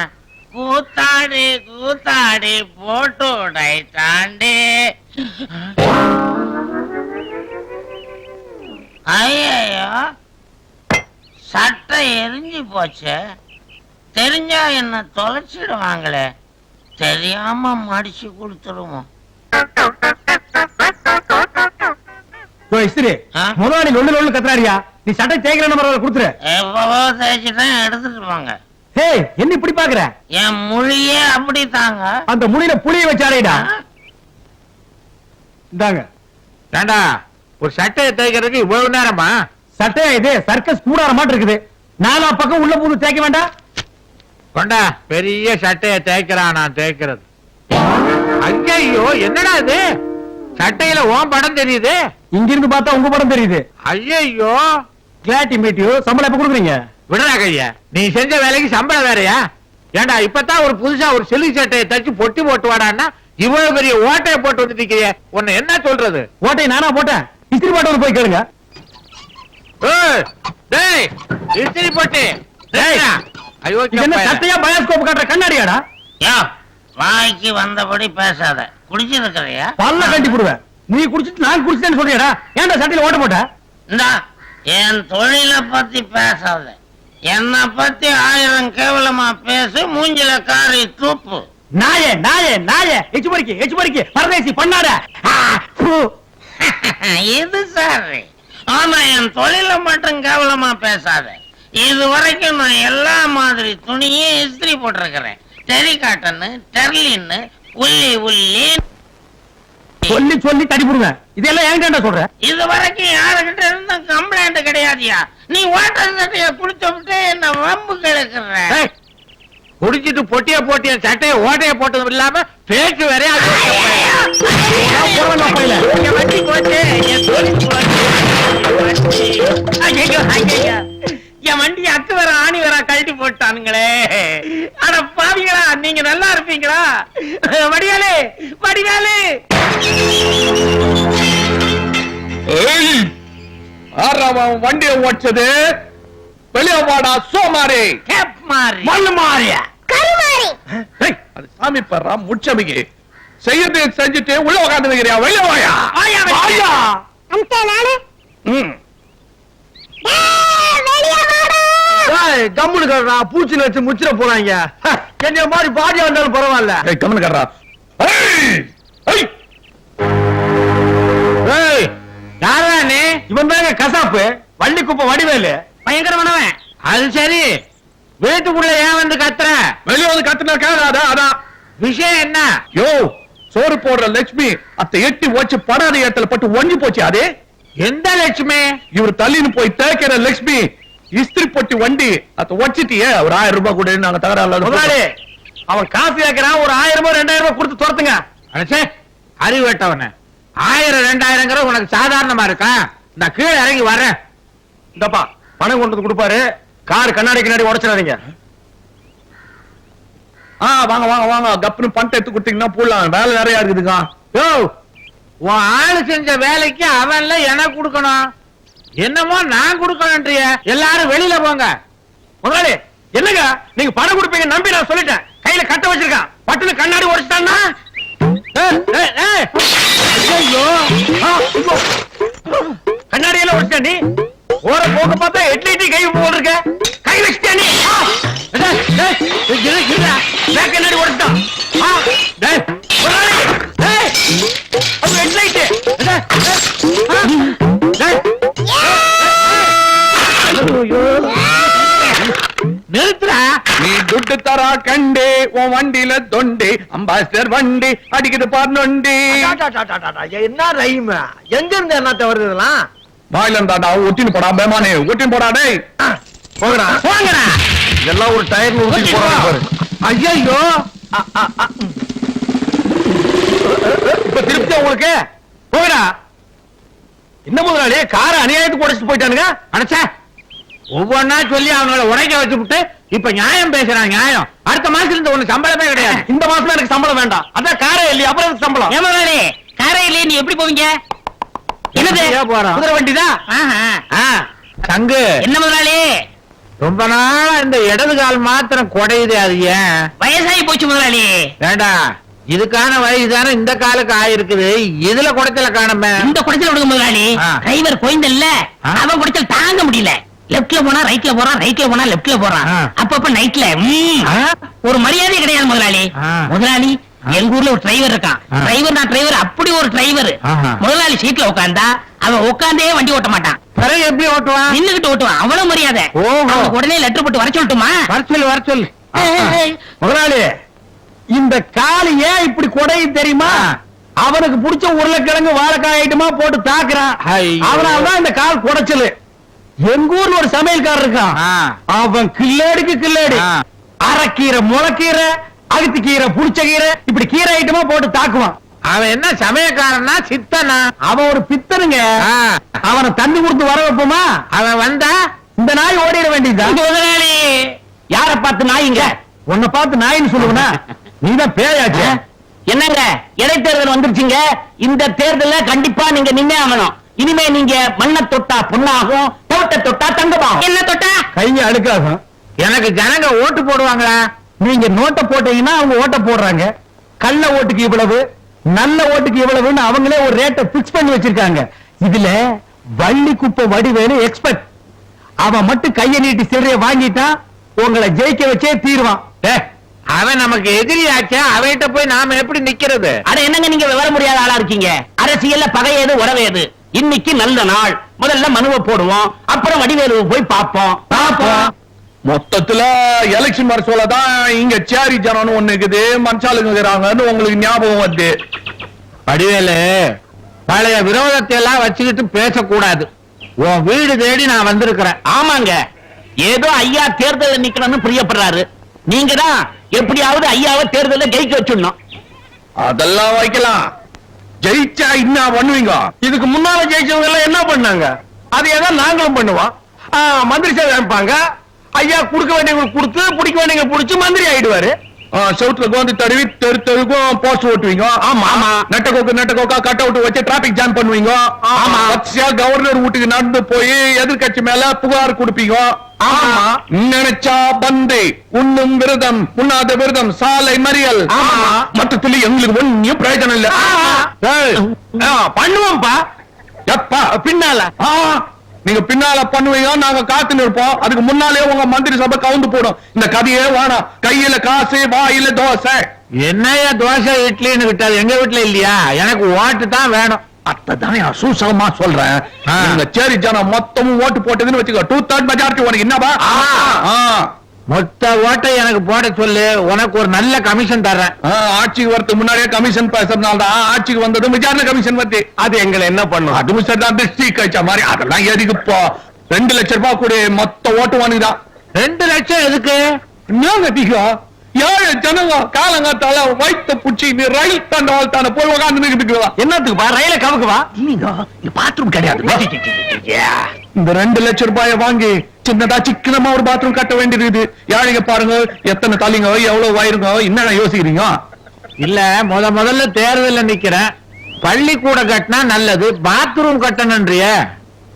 கூத்தாடி கூத்தாடி போட்டு உடைத்தாண்டி. ஐயோ சட்டை எரிஞ்சு போச்சு. தெரிஞ்சா என்ன தொலைச்சிடுவாங்களே, தெரியாம மடிச்சு கொடுத்துருவோம். இஸ்திரி ஆ? முதலாளி நொல்லு நொல்லு கத்துறாரியா, நீ சட்டை தேய்க்கிற நம்பர் கொடுத்துரு. எவ்வளவோ தேய்ச்சிட்டேன், எடுத்துட்டு போங்க. ஹே என்ன இப்படி பாக்குற? என் மொழியே அப்படித்தாங்க. அந்த முடியில புளிய வச்சாரேடா. இந்தாங்க. ஏண்டா ஒரு சட்டையை தேய்க்கிறதுக்கு இவ்வளவு நேரமா? சட்டையா இது? சர்க்கஸ் கூடார மாட்டு இருக்குது. நாலா பக்கம் உள்ள பூந்து தேய்க்க வேண்டாம். கொண்டா பெரிய சட்டையை தேய்க்கிறான், நான் தேய்க்கிறது. ஐயோ என்னடா இது, சட்டையில ஓம் படம் தெரியுது. இங்கிருந்து பார்த்தா உங்க படம் தெரியுது. ஐயோ கிளாட்டி மீட்டியோ சம்பளம் எப்ப கொடுக்குறீங்க? விடுறா கையா, நீ செஞ்ச வேலைக்கு சம்பளம் வேறயா? ஏண்டா இப்பதான் ஒரு புதுசா ஒரு சில்லி சட்டையை தச்சு பொட்டி போட்டு வாடான்னா இவ்வளவு பெரிய ஓட்டையை போட்டு வந்துட்டீங்க. உன்னை என்ன சொல்றது? ஓட்டை நானா போட்டேன், இஸ்திரி போட்டவங்க போய் கேளுங்க. ஏய், டேய் இஸ்திரி போட்டு ஐயோ இது என்ன சட்டையா பயாஸ்கோப் காட்டுற கண்ணாடியாடா? யோ, வாய்க்கு வந்தபடி பேசாத. குடிச்சிருக்கிறியா? பல்ல கட்டி போடுவேன். நீ குடிச்சிட்டு நான் குடிச்சேன்னு சொல்றியாடா? ஏன்டா சட்டையில ஓட்ட போட்ட? இந்தா என் தொழிலை பத்தி பேசாத. என்ன பத்தி 1000 கேவலமா பேசு, மூஞ்சில காரி தூப்பு. நாயே நாயே நாயே, எச்சு பறிக்கு பரதேசி பண்ணாட. இது சரி, ஆனா என் தொழிலை மட்டும் கேவலமா பேசாத. இது வரைக்கும் நான் எல்லா மாதிரி துணியும் இஸ்திரி போட்டிருக்கிறேன். டெரிகாட்டன்னு, டெர்லின்னு, உள்ளி உள்ளி. சொல்லி சொல்லி தடி போடுவேன். இதெல்லாம் என்கிட்ட சொல்ற? இது வரைக்கும் யாருகிட்ட இருந்த கம்ப்ளைண்ட் கிடையாதியா? நீ வாட்டர் சட்டைய குடிச்சு விட்டு என்ன வம்பு கிடக்குற. ஏய், குடிச்சிட்டு பொட்டிய போட்டு என் சட்டையை ஓட்டைய போட்டதும் இல்லாம பேச்சு வேற. என் வண்டி போச்சு, என் தொழில் போச்சு. ஐயையோ, ஐயையோ. என் வண்டி அக்கு வேற ஆணி வேற கழட்டி போட்டானுங்களே. அட பாவிங்களா, நீங்க நல்லா இருப்பீங்களா? வடிகாலே வடிகாலே. வண்டியை ஓடிச்சது வெளியே வாடா சோமாரி. கேப் மாறி மண்ணு மாறியா? கருமாரி. அது சாமி பர்றா முச்சமிக்கு செய்யறது செஞ்சுட்டு உள்ள உட்காந்து வைக்கிறியா? வெளியே வாயா. வாயா, வாயா. அந்த நானு ம். கம்முனு கட்டுறா, பூச்சில வச்சு முச்சிட போறாங்க. என்ன மாதிரி பாடியா வந்தாலும் பரவாயில்ல. ஏய், கம்முனு கர்றா. ஏய், ஏய். ஏய், யாரா நீ? இவன் தாங்க கசாப்பு, வள்ளி குப்பை வடிவேலு. பயங்கரமானவன். அது சரி, வீட்டுக்குள்ள ஏன் வந்து கத்துற? வெளியே வந்து கத்துனா கேட்காதா? அதான் விஷயம் என்ன? யோ, சோறு போடுற லட்சுமி அத்த எட்டி வச்சு படாத இடத்துல பட்டு ஒஞ்சி போச்சு. அது எந்த லட்சுமி? இவர் தள்ளின்னு போய் தேய்க்கிற லட்சுமி. இஸ்திரி பொட்டி வண்டி அத வச்சிட்டியே. ஒரு 1000 ரூபாய் கூட நாங்க தகராறு. முதலாளி, அவன் காசு கேட்கறான். ஒரு 1000 2000 கொடுத்து துரத்துங்க. அடச்சே, அறிவு வெட்டவன. 1000 2000 உனக்கு சாதாரணமா இருக்கா? நான் கீழே இறங்கி வர்றேன். இந்தப்பா பணம் கொண்டு வந்து கொடுப்பாரு. கார் கண்ணாடி கண்ணாடி உடைச்சிடாதீங்க. வாங்க வாங்க வாங்க, கப்புனு பணத்தை எடுத்து கொடுத்தீங்கன்னா போடலாம். வேலை நிறைய இருக்குதுங்க. யோ, உன் ஆளு செஞ்ச வேலைக்கு அவன்ல எனக்கு கொடுக்கணும். என்னமோ நான் கொடுக்கணும்ன்றிய. எல்லாரும் வெளியில போங்க. முதலாளி என்னங்க, நீங்க பணம் கொடுப்பீங்க நம்பி நான் சொல்லிட்டேன். கையில கட்ட வச்சிருக்கான், பட்டுன்னு கண்ணாடி உடைச்சிட்டான்னா. ஐயோ, கண்ணாடி எல்லாம் உடைச்சிட்டா நீ? ஓர போக்க பார்த்தா எட்லி கை போல் இருக்க. கை வச்சிட்டியா நீ? கண்ணாடி உடைச்சிட்டான். நிறுத்துறா. நீ துட்டு தரா கண்டே உன் வண்டியில தொண்டி அம்பாசிடர் வண்டி அடிக்குது பாருண்டி. என்ன ரைம்? எங்க இருந்து என்னத்த வருது இதெல்லாம்? வாயிலந்தாடா ஒட்டின்னு போடா பேமானே, ஒட்டின்னு போடா. டேய் போங்கடா போங்கடா. இதெல்லாம் ஒரு டயர் ஊத்தி போறாங்க பாரு. ஐயோ, இப்ப திருப்தி உங்களுக்கு? போங்கடா. என்ன முதலாளி, காரை அநியாயத்துக்கு உடைச்சிட்டு போயிட்டானுங்க. அடச்சே, ஒவ்வொன்னா சொல்லி அவங்கள உடைக்க வச்சுட்டு இப்ப நியாயம் பேசுறான். நியாயம் அடுத்த மாசத்துல இருந்து ஒண்ணு சம்பளமே கிடையாது. இந்த மாசம் எனக்கு சம்பளம் வேண்டாம். அதான் காரே இல்லையா, அப்புறம் எனக்கு சம்பளம். ஏமாளி, காரையிலே நீ எப்படி போவீங்க? என்னது ஏன் போறான்? குதிரை வண்டிதான். சங்கு, என்ன முதலாளி, ரொம்ப நாளா இந்த இடது கால் மாத்திரம் குடையுது, அது ஏன்? வயசாகி போச்சு முதலாளி. வேண்டாம், இதுக்கான வயசு தானே இந்த காலுக்கு ஆயிருக்குது. இதுல குடைச்சல காணமே. இந்த குடைச்சல் விடுங்க முதலாளி. ஆ. டிரைவர் கோயந்தல்ல, ஆ. அவன் குடைச்சல் தாங்க முடியல. லெப்ட்ல போனா ரைட்ல போறான், ரைட்ல போனா லெப்ட்ல போறான். ஆ. அப்பப்ப நைட்ல ஆ? ஒரு மரியாதை கிடையாது முதலாளி. ஆ. முதலாளி, எங்க ஊர்ல ஒரு டிரைவர் இருக்கான். ஆ. டிரைவர் அப்படி ஒரு டிரைவர். ஆஹா. முதலாளி சீட்ல உட்கார்ந்தா அவன் உட்கார்ந்தே வண்டி ஓட்ட மாட்டான், பிறகு எப்படி ஓட்டுவான்? நின்னுகிட்டு ஓட்டுவான். அவ்வளவு மரியாதை. ஓஹோ. அவனுக்கு உடனே லெட்டர் போட்டு வர சொல்லட்டுமா? வர சொல்லு. முதலாளி, இந்த கால் ஏன் இப்படி குடையும் தெரியுமா? அவனுக்கு பிடிச்ச உருளைக்கிழங்கு வாழைக்காய் ஐட்டமா போட்டு தாக்குறான். ஐயோ. அவனாலதான் இந்த கால் குடைச்சலு. எங்க ஊர்ல ஒரு சமையல்காரர் இருக்கான். ஆ. அவன் கில்லேடுக்கு கில்லேடு. ஆ. அரைக்கீரை, முளைக்கீரை, அகத்து கீரை, புடிச்ச கீரை, இப்படி கீரை ஐட்டமா போட்டு தாக்குவான். அவன் என்ன சமயக்காரனா சித்தனா? அவன் ஒரு பித்தனுங்க. ஆ. அவனை தண்ணி கொடுத்து வர வைப்போமா? அவன் வந்தா இந்த நாய் ஓடிட வேண்டியதுதான். முதலாளி, யார பார்த்து நாய்ங்க? உன்னை பார்த்து நாயின்னு சொல்லுவனா? நீதான் பேயாச்சு. என்னங்க இடைத்தேர்தல் வந்துருச்சுங்க. இந்த தேர்தல்ல கண்டிப்பா நீங்க நின்னே ஆகணும். இனிமே நீங்க மண்ணை தொட்டா பொண்ணாகும், தோட்ட தொட்டா தங்கமாகும். என்ன தொட்டா? கைங்க அழுக்காகும். எனக்கு ஜனங்க ஓட்டு போடுவாங்களா? நீங்க நோட்டை போட்டீங்கன்னா அவங்க ஓட்ட போடுறாங்க. கள்ள ஓட்டுக்கு இவ்வளவு, நல்ல ஓட்டுக்கு இவ்வளவுன்னு அவங்களே ஒரு ரேட்டை பிக்ஸ் பண்ணி வச்சிருக்காங்க. இதுல வள்ளி குப்பை வடிவேலு எக்ஸ்பர்ட். அவன் மட்டும் கையை நீட்டி சிறைய வாங்கிட்டான், உங்களை ஜெயிக்க வச்சே தீருவான். அவன் நமக்கு எதிரியாச்சா, அவன்கிட்ட போய் நாம எப்படி நிக்கிறது? அட என்னங்க நீங்க விவர முடியாத ஆளா இருக்கீங்க. அரசியல்ல பகையது உறவேது. இன்னைக்கு நல்ல நாள். முதல்ல மனுவை போடுவோம், அப்புறம் வடிவேலுவை போய் பார்ப்போம். மொத்தத்துல எலெக்ஷன் வர சொல்லதான் இங்க சேரி ஜனம்னு ஒண்ணு இருக்குது, மனுஷாளுங்க இருக்கிறாங்கன்னு உங்களுக்கு ஞாபகம் வருது. வடிவேலு, பழைய விரோதத்தை எல்லாம் வச்சுக்கிட்டு பேசக்கூடாது. உன் வீடு தேடி நான் வந்திருக்கிறேன். ஆமாங்க, ஏதோ ஐயா தேர்தல்ல நிக்கணும்னு பிரியப்படுறாரு. நீங்க தான் எப்படியாவது ஐயாவை தேர்தல்ல ஜெயிக்க வச்சிடணும். அதெல்லாம் வைக்கலாம். ஜெயிச்சா என்ன பண்ணுவீங்க? இதுக்கு முன்னால ஜெயிச்சவங்க எல்லாம் என்ன பண்ணாங்க? அதையேதான் நாங்களும் பண்ணுவோம். மந்திரி சேவை அமைப்பாங்க. ஐயா குடுக்க வேண்டியவங்களுக்கு கொடுத்து, பிடிக்க வேண்டியவங்க பிடிச்சு மந்திரி ஆயிடுவாரு. செவுத்துல கோந்து தடவி தெரு தெருக்கும் போஸ்ட் ஓட்டுவீங்க. ஆமா, ஆமா. நெட்டக்கோக்கா கட் அவுட் வச்சு டிராபிக் ஜாம் பண்ணுவீங்க. ஆமா. வரிசையா கவர்னர் வீட்டுக்கு நடந்து போய் எதிர்கட்சி மேல புகார் கொடுப்பீங்க. ஆமா. நினைச்சா பந்து, உண்ணும் விரதம், உண்ணாத விரதம், சாலை மறியல். ஆமா. மொத்தத்துல எங்களுக்கு ஒன்னும் பிரயோஜனம் இல்ல. ஏய், பண்ணுவோம்ப்பா. எப்பா பின்னால நீங்க பின்னால பண்ணுவீங்க, நாங்க காத்து நிற்போம். அதுக்கு முன்னாலே உங்க மந்திரி சபை கவுந்து போடும். இந்த கதையே வேணாம். கையில காசு, வாயில தோசை. என்னையா தோசை இட்லின்னு விட்டாது? எங்க வீட்டுல இல்லையா? எனக்கு ஓட்டு தான் வேணும். அத்ததானே அசூசகமா சொல்றேன். ஆ. நீங்க சேரி ஜனம் மொத்தமும் ஓட்டு போட்டதுன்னு வச்சுக்கோ, 2/3 மெஜாரிட்டி உனக்கு என்னவா? ஆ. மொத்த ஓட்டை எனக்கு போட சொல்லு, உனக்கு ஒரு நல்ல கமிஷன் தர்றேன். ஆட்சிக்கு வரதுக்கு முன்னாடியே கமிஷன் பேசுறதுனால தான் ஆட்சிக்கு வந்ததும் விசாரணை கமிஷன் வந்து அது எங்களை என்ன பண்ணும்? அதுவும் சரிதான். டிஸ்ட்ரிக்ட் கழிச்ச மாதிரி அதெல்லாம் எதுக்கு இப்போ? 2 லட்சம் ரூபாய் கூட மொத்த ஓட்டு வாங்கிதான். 2 லட்சம் எதுக்கு? என்னங்க அதிகம்? 7 ஜனங்க காலங்காத்தால வயிற்ற புடிச்சு நீ ரயில் தண்டவாள் தானே போய் உட்காந்து நிற்கிறதுக்குவா? என்னத்துக்குப்பா? ரயில கவுக்குவா? பாத்ரூம் கிடையாது. இந்த 2 லட்சம் ரூபாயை வாங்கி சின்னதா சிக்கனமா ஒரு பாத்ரூம் கட்ட வேண்டியது. யாழிங்க பாருங்க, எத்தனை தலைங்க, எவ்வளவு வயிறுங்க, என்ன யோசிக்கிறீங்க? இல்ல, முதல்ல தேர்தல்ல நிக்கிறேன். பள்ளிக்கூடம் கட்டினா நல்லது, பாத்ரூம் கட்டணும்ன்றிய.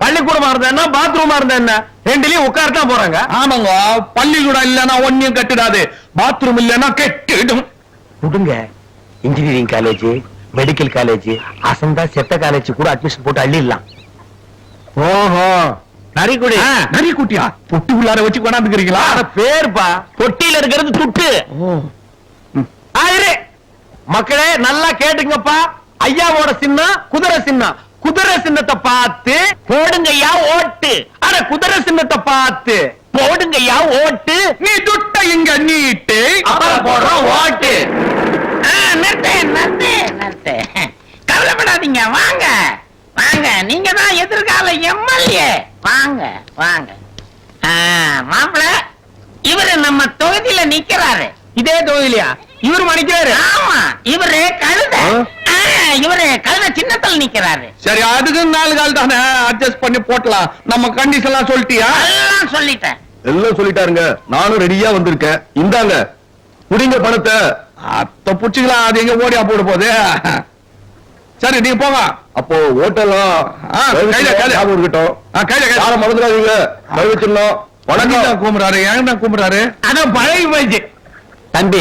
பள்ளிக்கூடமா இருந்தா என்ன, பாத்ரூமா இருந்தா என்ன, ரெண்டுலயும் உட்காரத்தான் போறாங்க. ஆமாங்க, பள்ளிக்கூடம் இல்லன்னா ஒன்னும் கட்டிடாது, பாத்ரூம் இல்லன்னா கெட்டிடும். விடுங்க, இன்ஜினியரிங் காலேஜ், மெடிக்கல் காலேஜ், அசந்தா செத்த காலேஜ் கூட அட்மிஷன் போட்டு அள்ளிடலாம். ஓஹோ, நரிக்குடி. நிறைய குட்டியா பொட்டி உள்ளார வச்சு கொண்டாந்துக்கிறீங்களா? பேருப்பா, பொட்டியில இருக்கிறது துட்டு. மக்களே நல்லா கேட்டுங்கப்பா. ஐயாவோட சின்னம் குதிரை சின்னம். குதிரை சின்னத்தை பார்த்து போடுங்கய்யா ஓட்டு. அட குதிரை சின்னத்தை பார்த்து போடுங்கய்யா ஓட்டு. நீ துட்ட இங்க நீட்டு, அப்புறம் போடுறோம் ஓட்டு. நிறுத்து. கவலைப்படாதீங்க, வாங்க வாங்க. நீங்க தான் எதிர்கால எம்எல்ஏ. வாங்க வாங்க. மாப்பிள்ள, இவரு நம்ம தொகுதியில நிக்கிறாரு. இதே தொகுதியிலையா? இவரு மணிக்காரு? ஆமா, இவரு கழுத. இவரு கழுத சின்னத்தில் நிக்கிறாரு. சரி, அதுக்கு 4 கால் தானே, அட்ஜஸ்ட் பண்ணி போட்டலாம். நம்ம கண்டிஷன் எல்லாம் சொல்லிட்டியா? எல்லாம் சொல்லிட்டேன். எல்லாம் சொல்லிட்டாருங்க. நானும் ரெடியா வந்திருக்கேன். இந்தாங்க குடிங்க பணத்தை. அத்த புடிச்சுக்கலாம், அது எங்க ஓடியா போட போகுது. சரி, நீங்க போங்க. அப்போ ஓட்டெல்லாம் கையில இருக்கட்டும். கையில மறந்துடாதீங்க. கை வச்சிடணும். வணக்கம் கூப்பிடுறாரு, ஏன் தான் கூப்பிடுறாரு? அதான் பழகி போயிடுச்சு. தம்பி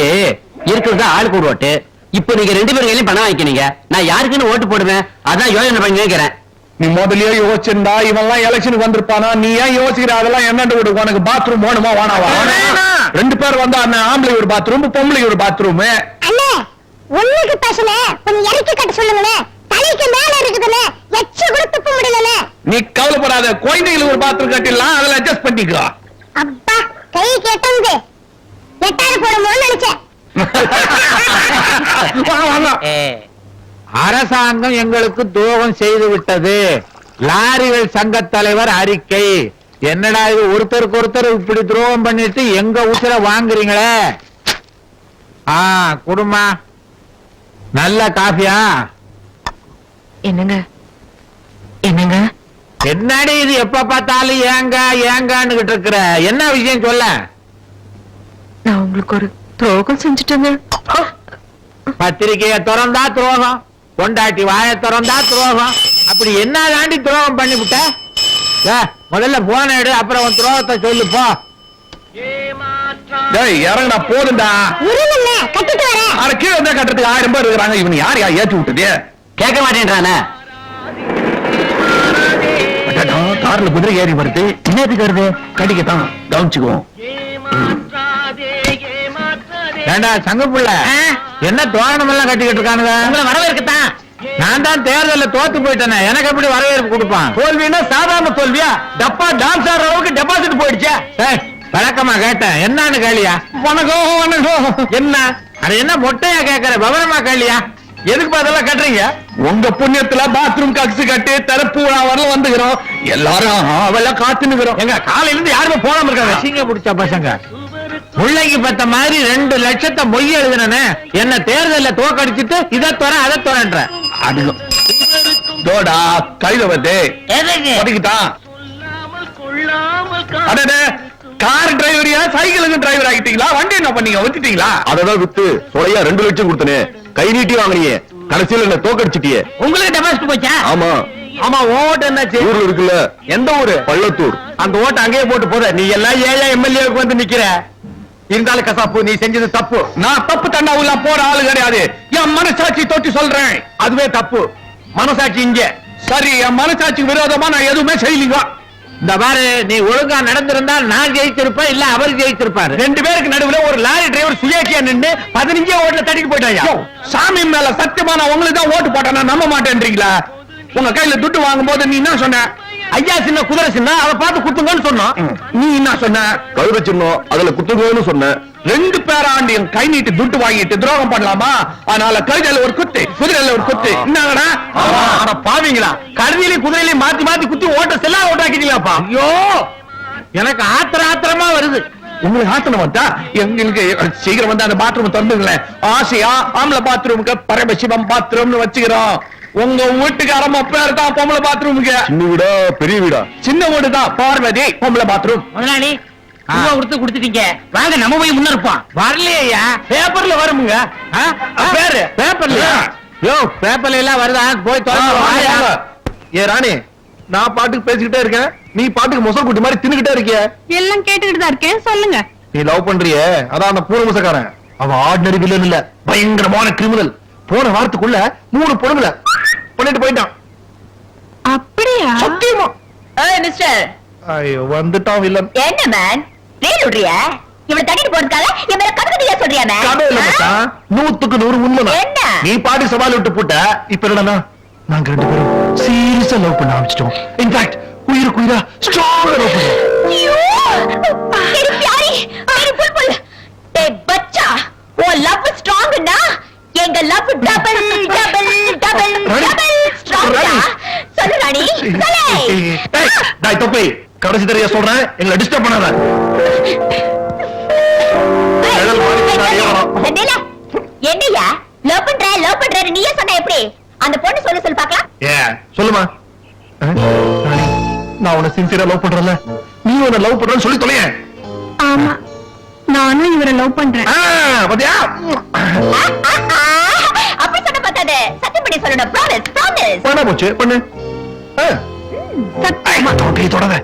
இருக்கிறது ஆளுக்கு ஒரு ஓட்டு. இப்ப நீங்க 2 பேரும் கையிலும் பணம் வாங்கிக்கிறீங்க. நான் யாருக்குன்னு ஓட்டு போடுவேன், அதான் யோசனை பண்ணி நினைக்கிறேன். நீ முதல்லயே யோசிச்சிருந்தா இவன்லாம் எலெக்ஷனுக்கு வந்திருப்பானா? நீ ஏன் யோசிக்கிற? அதெல்லாம் என்னண்டு விடு. உனக்கு பாத்ரூம் வேணுமா வேணாவா? வேணாம். 2 பேர் வந்தா அண்ணன் ஆம்பளை ஒரு பாத்ரூம், பொம்பளை ஒரு பாத்ரூம். அண்ணே ஒண்ணுக்கு பேசல, கொஞ்சம் இறக்கி கட்ட சொல்லுங்களே. தலைக்கு மேல இருக்குதுல, எச்சு கூட துப்ப முடியல. நீ கவலைப்படாத, குழந்தைகளுக்கு ஒரு பாத்ரூம் கட்டிடலாம், அதுல அட்ஜஸ்ட் பண்ணிக்கோ. அப்பா கை கெட்டது எட்டாவது போடுமோன்னு நினைச்சேன். வாங்க, வாங்க. அரசாங்கம் எங்களுக்கு துரோகம் செய்து விட்டது. லாரிகள் சங்க தலைவர் அறிக்கை. என்னடா இது, ஒருத்தருக்கு ஒருத்தர் இப்படி துரோகம் பண்ணிட்டு எங்க உசுர வாங்குறீங்களே? குடுமா நல்ல காஃபியா? என்னங்க என்னங்க என்னடி இது, எப்ப பார்த்தாலும் ஏங்க ஏங்கன்னு இருக்கிற? என்ன விஷயம் சொல்ல? நான் உங்களுக்கு ஒரு துரோகம் செஞ்சுட்டேங்க. பத்திரிகைய திறந்தா துரோகம், பொண்டாட்டி வாய திறந்தா துரோகம். அப்படி என்ன தாண்டி துரோகம் பண்ணிவிட்ட? முதல்ல போன எடு, அப்புறம் உன் துரோகத்தை சொல்லு போ. டேய் இறங்கடா, போதுண்டா. இருங்கண்ணே கட்டிட்டு வரேன். அட கீழே இருந்தா கட்டுறதுக்கு 1000 பேர் இருக்கிறாங்க. இவன் யார் ஏற்றி விட்டது? கேட்க மாட்டேன்றானே. கார்ல குதிரை ஏறி வருது. என்னத்துக்கு வருது? கடிக்கத்தான். கவனிச்சுக்குவோம். ஏண்டா சங்கப்புள்ள, என்ன தோரணம் எல்லாம் கட்டிக்கிட்டு இருக்கானுங்க? உங்களை வரவேற்கத்தான். நான் தான் தேர்தல்ல தோத்து போயிட்டேனே, எனக்கு எப்படி வரவேற்பு கொடுப்பான்? தோல்வின்னா சாதாரண தோல்வியா? டப்பா டான்ஸ் ஆடுற அளவுக்கு டெபாசிட் போயிடுச்சே. வழக்கமா கேட்டேன், என்னன்னு கேளியா? வணக்கம் வணக்கம். என்ன அது, என்ன மொட்டையா கேட்கற? விவரமா கேளியா? எதுக்கு அதெல்லாம் கட்டுறீங்க? உங்க புண்ணியத்துல பாத்ரூம் கக்ஸ் கட்டி திறப்பு விழா வரல வந்துக்கிறோம். எல்லாரும் அவெல்லாம் காத்துனுக்கிறோம். எங்க காலையில இருந்து யாருமே போடாம இருக்காங்க. அசிங்க பிடிச்ச பசங்க. முள்ளைக்கு பத்த மாதிரி 2 லட்சத்தை மொய் எழுதுனே, என்ன தேர்தல்ல தோக்கடிச்சிட்டு இதை துற அதை துறன்ற. அதுக்கும் தோடா கையில வந்து எதுக்கு? ஒதுக்கிட்டான். அடடே, கார் டிரைவரியா சைக்கிளுக்கு டிரைவர் ஆகிட்டீங்களா? வண்டி என்ன பண்ணீங்க? ஒத்திட்டீங்களா? அததான் வித்து சொலையா 2 லட்சம் கொடுத்தனே. கை நீட்டி வாங்கினியே, கடைசியில என்ன தோக்கடிச்சிட்டியே. உங்களுக்கு டெபாசிட் போச்சா? ஆமா ஆமா, ஓட்டு என்னாச்சு? ஊர்ல இருக்குல்ல. எந்த ஊரு? பள்ளத்தூர். அந்த ஓட்டு அங்கேயே போட்டு போத. நீ எல்லாம் ஏன் எம்எல்ஏவுக்கு வந்து நிக்கிற? இருந்தாலும் கசாப்பு, நீ செஞ்சது தப்பு. நான் தப்பு தண்டா உள்ள போற ஆளு கிடையாது. என் மனசாட்சி தொட்டு சொல்றேன், அதுவே தப்பு. மனசாட்சி இங்க சரி. என் மனசாட்சிக்கு விரோதமா நான் எதுவுமே செய்யலீங்க. இந்த பாரு, நீ ஒழுங்கா நடந்திருந்தா நான் ஜெயிச்சிருப்பேன், இல்ல அவர் ஜெயிச்சிருப்பாரு. 2 பேருக்கு நடுவுல ஒரு லாரி டிரைவர் சுயேட்சியா நின்று 15 ஓட்டுல தட்டிட்டு போயிட்டாயா? சாமி மேல சத்தியமா நான் உங்களுக்கு தான் ஓட்டு போட்டேன், நான் நம்ப மாட்டேன்றீங்களா? உங்க கையில துட்டு வாங்கும் போது நீ என்ன சொன்ன? ஐயா சின்ன குதிரை சின்ன, அதை பார்த்து குத்துங்கன்னு சொன்னோம். நீ என்ன சொன்ன? கழுத சின்னம், அதுல குத்துங்கன்னு சொன்னேன். 2 பேராண்டி கை நீட்டி துட்டு வாங்கிட்டு துரோகம் பண்ணலாமா? அதனால கழுதையில ஒரு குத்து, குதிரையில ஒரு குத்து. என்னங்கடா பாவீங்களா? கழுதியிலையும் குதிரையிலையும் மாத்தி மாத்தி குத்தி ஓட்ட செல்லா ஓட்டாக்கிட்டீங்களாப்பா? ஐயோ, எனக்கு ஆத்திரமா வருது. உங்களுக்கு ஆத்தனம் வந்தா எங்களுக்கு சீக்கிரம் வந்து அந்த பாத்ரூம் திறந்துங்களேன். ஆசையா ஆம்பளை பாத்ரூமுக்கு பரமசிவம் பாத்ரூம்னு வச்சுக்கிறோம். உங்க வீட்டுக்காரமா பேர் தான் பொம்பளை பாத்ரூமுக்கு. சின்ன வீடா பெரிய வீடா? சின்ன வீடு தான், பார்வதி பொம்பளை பாத்ரூம். முதலாளி ரூபா கொடுத்துட்டீங்க, வாங்க நம்ம போய் முன்னிருப்போம். வரலையா? பேப்பர்ல வருமுங்க. பேரு பேப்பர்லயா? யோ, பேப்பர்ல எல்லாம் வருதா? போய் தொலைங்க. ஏ ராணி, நான் பாட்டுக்கு பேசிக்கிட்டே இருக்கேன், நீ பாட்டுக்கு முசல் குட்டி மாதிரி தின்னுகிட்டே இருக்கிய. எல்லாம் கேட்டுக்கிட்டு தான் இருக்கேன், சொல்லுங்க. நீ லவ் பண்றியே, அதான் அந்த பூரமுசக்காரன். அவன் ஆர்டினரி வில்லன் இல்ல, பயங்கரமான கிரிமினல். போன வாரத்துக்குள்ள 3 பொண்ணுங்கள பண்ணிட்டு போயிட்டான். அப்படியா? சத்தியமா. மிஸ்டர், ஐயோ, வந்துட்டான் வில்லன். என்ன மேன் ரீல் விடுறியா? இவனை தட்டிட்டு போறதுக்காக என் மேல கதை சொல்றியா மேன்? கதை இல்ல மச்சான், 100க்கு 100 உண்மைதான். என்ன? நீ பாட்டு சவால் விட்டு போட்ட. இப்ப என்னன்னா நாங்க 2 பேரும் சீரியஸா லவ் பண்ண ஆரம்பிச்சிட்டோம். இன்ஃபேக்ட் உயிருக்கு உயிரா ஸ்ட்ராங்கா லவ் பண்ணோம். ஐயோ, मेरी प्यारी, मेरी बुलबुल, ए बच्चा, वो लव स्ट्रांगना, எங்க love double double double double ஸ்ட்ராங்கா. சொல்லு ராணி, சொல்லு. டேய் தொப்பி, கடைசி தடவையா சொல்றேன், எங்களை டிஸ்டர்ப் பண்ணாத. என்னையா லவ் பண்ற நீயே சொன்ன எப்படி? அந்த பொண்ணு சொல்லு பார்க்கலாம். ஏ சொல்லுமா. ராணி, நான் உன்னை சின்சியரா லவ் பண்றேன்ல, நீ உன்னை லவ் பண்றேன்னு சொல்லி தொலைய. ஆமா, நானும் இவரை லவ் பண்றேன். பாத்தியா? அப்படி சொன்ன பார்த்தாது, சத்தியம் பண்ணி சொல்லணும். Promise promise. பண்ண போச்சு, பண்ணு. சத்தியமா. தொடாத.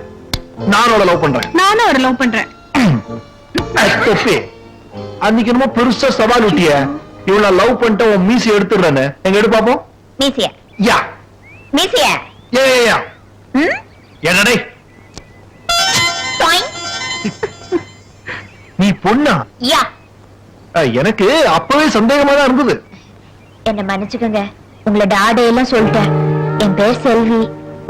நானும் அவளை லவ் பண்றேன். நானும் அவரை லவ் பண்றேன். தொப்பி, அன்னைக்கு என்னமோ பெருசா சவால் விட்டிய, இவள லவ் பண்ணிட்டு உன் மீசி எடுத்துடுறேன்னு. எங்க எடு பாப்போம். மீசிய யா மீசிய ஏ என்னடே நீ பொண்ணா? யா எனக்கு அப்பவே சந்தேகமா தான் இருந்தது. என்ன மன்னிச்சுக்கோங்க, உங்களை டாடே எல்லாம் சொல்லிட்டேன். என் பேர் செல்வி.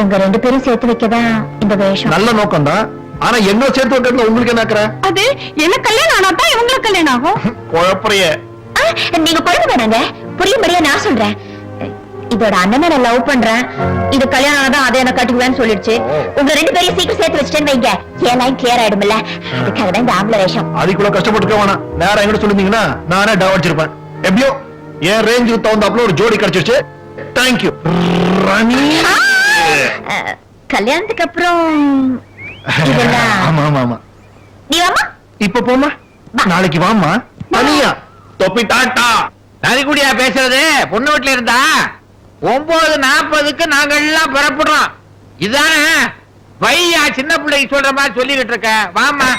உங்க 2 பேரும் சேர்த்து வைக்கதான் இந்த வேஷம். நல்ல நோக்கம் தான். ஆனா என்ன சேர்த்து வைக்கிறதுல உங்களுக்கு என்ன ஆக்குற? அது என்ன கல்யாணம் ஆனாதான் இவங்களுக்கு கல்யாணம் ஆகும். குழப்பறைய நீங்க குழம்பு வேணாங்க, புரியும்படியா நான் சொல்றேன். இதோட அண்ணனை நான் லவ் பண்றேன். இது கல்யாணம் ஆனதான் அதை என்ன கட்டுக்குவேன்னு சொல்லிடுச்சு. உங்க 2 பேரையும் சீக்கிரம் சேர்த்து வச்சுட்டேன்னு வைங்க, என் லைன் கிளியர் ஆயிடும்ல. அதுக்காக தான் இந்த ஆம்பளை வேஷம். அதுக்குள்ள கஷ்டப்பட்டு வேணாம். நேரம் எங்கிட்ட சொல்லிருந்தீங்கன்னா நானே டவ் அடிச்சிருப்பேன். எப்படியோ என் ரேஞ்சுக்கு தகுந்தாப்புல ஒரு ஜோடி கிடைச்சிருச்சு. தேங்க்யூ ராணி. கல்யாணத்துக்கு அப்புறம் இதெல்லாம் ஆமா ஆமா ஆமா. நீ வாமா. இப்ப போமா, நாளைக்கு வாமா. தனியா தொப்பி டாட்டா. நரிக்குடியா பேசுறது? பொண்ணு வீட்டுல இருந்தா 9:40க்கு நாங்க எல்லாம் புறப்படுறோம். இதானே வையா சின்ன பிள்ளைக்கு சொல்ற மாதிரி சொல்லிக்கிட்டு இருக்க. வாமா.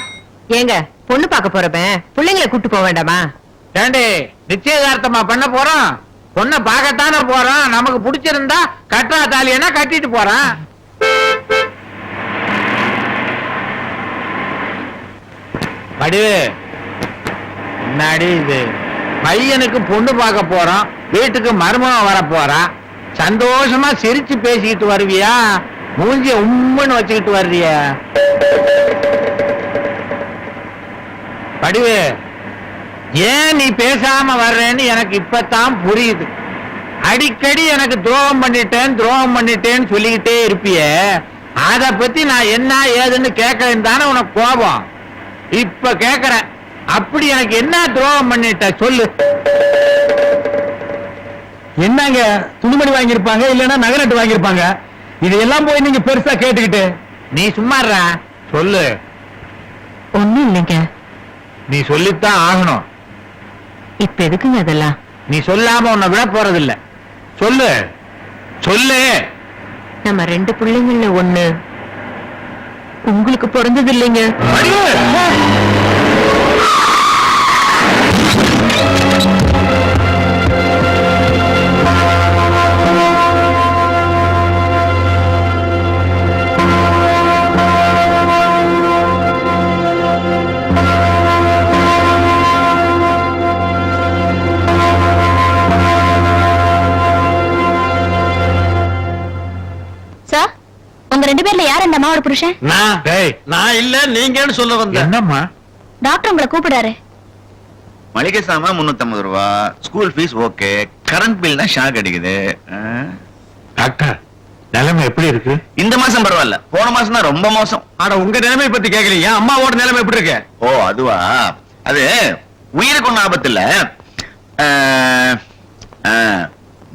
ஏங்க பொண்ணு பார்க்க போறப்ப பிள்ளைங்களை கூட்டு போக வேண்டாமா? ஏண்டி நிச்சயதார்த்தமா பண்ண போறோம்? பொண்ணை பார்க்கத்தானே போறோம். நமக்கு பிடிச்சிருந்தா கட்டா தாலியனா கட்டிட்டு போறோம். வடிவு முன்னாடி இது பையனுக்கு பொண்ணு பார்க்க போறோம். வீட்டுக்கு மருமகன் வர போறான். சந்தோஷமா சிரிச்சு பேசிக்கிட்டு வருவியா, மூஞ்சிய உம்முன்னு வச்சுக்கிட்டு வர்றியா? வடிவு, ஏன் நீ பேசாம வர்றேன்னு எனக்கு இப்பதான் புரியுது. அடிக்கடி எனக்கு துரோகம் பண்ணிட்டேன்னு சொல்லிக்கிட்டே இருப்பியே, அத பத்தி நான் என்ன ஏதுன்னு கேட்கறேன் தானே உனக்கு கோபம். இப்ப கேக்குறேன், அப்படி எனக்கு என்ன துரோகம் பண்ணிட்ட சொல்லு. என்னங்க துணிமணி வாங்கியிருப்பாங்க, இல்லன்னா நகரட்டு வாங்கியிருப்பாங்க. இதெல்லாம் போய் நீங்க பெருசா கேட்டுக்கிட்டு நீ சும்மாறா சொல்லு. ஒண்ணும் இல்லைங்க. நீ சொல்லித்தான் ஆகணும். இப்ப எதுக்குங்க அதெல்லாம்? நீ சொல்லாம உன்னை விட போறதில்ல. சொல்லு சொல்லு. நம்ம 2 பிள்ளைங்கள்ல ஒண்ணு உங்களுக்கு பிறந்தது இல்லைங்க. சார், உங்க 2 பேர்ல யார் அந்த அம்மாவோட புருஷன்? நான் இல்ல, நீங்கன்னு சொல்ல வந்தேன். என்னம்மா? டாக்டர் உங்களை கூப்பிடாரு. மளிகை சாமான் 350 ரூபா, school fees okay, current bill தான் ஷாக் அடிக்குது. டாக்டர், நிலைமை எப்படி இருக்கு? இந்த மாசம் பரவாயில்ல, போன மாசம் தான் ரொம்ப மோசம். ஆனா உங்க நிலைமை பத்தி கேட்கலீங்க. அம்மாவோட நிலைமை எப்படி இருக்கு? ஓ அதுவா, அது உயிருக்கு ஒன்னும் ஆபத்து இல்ல.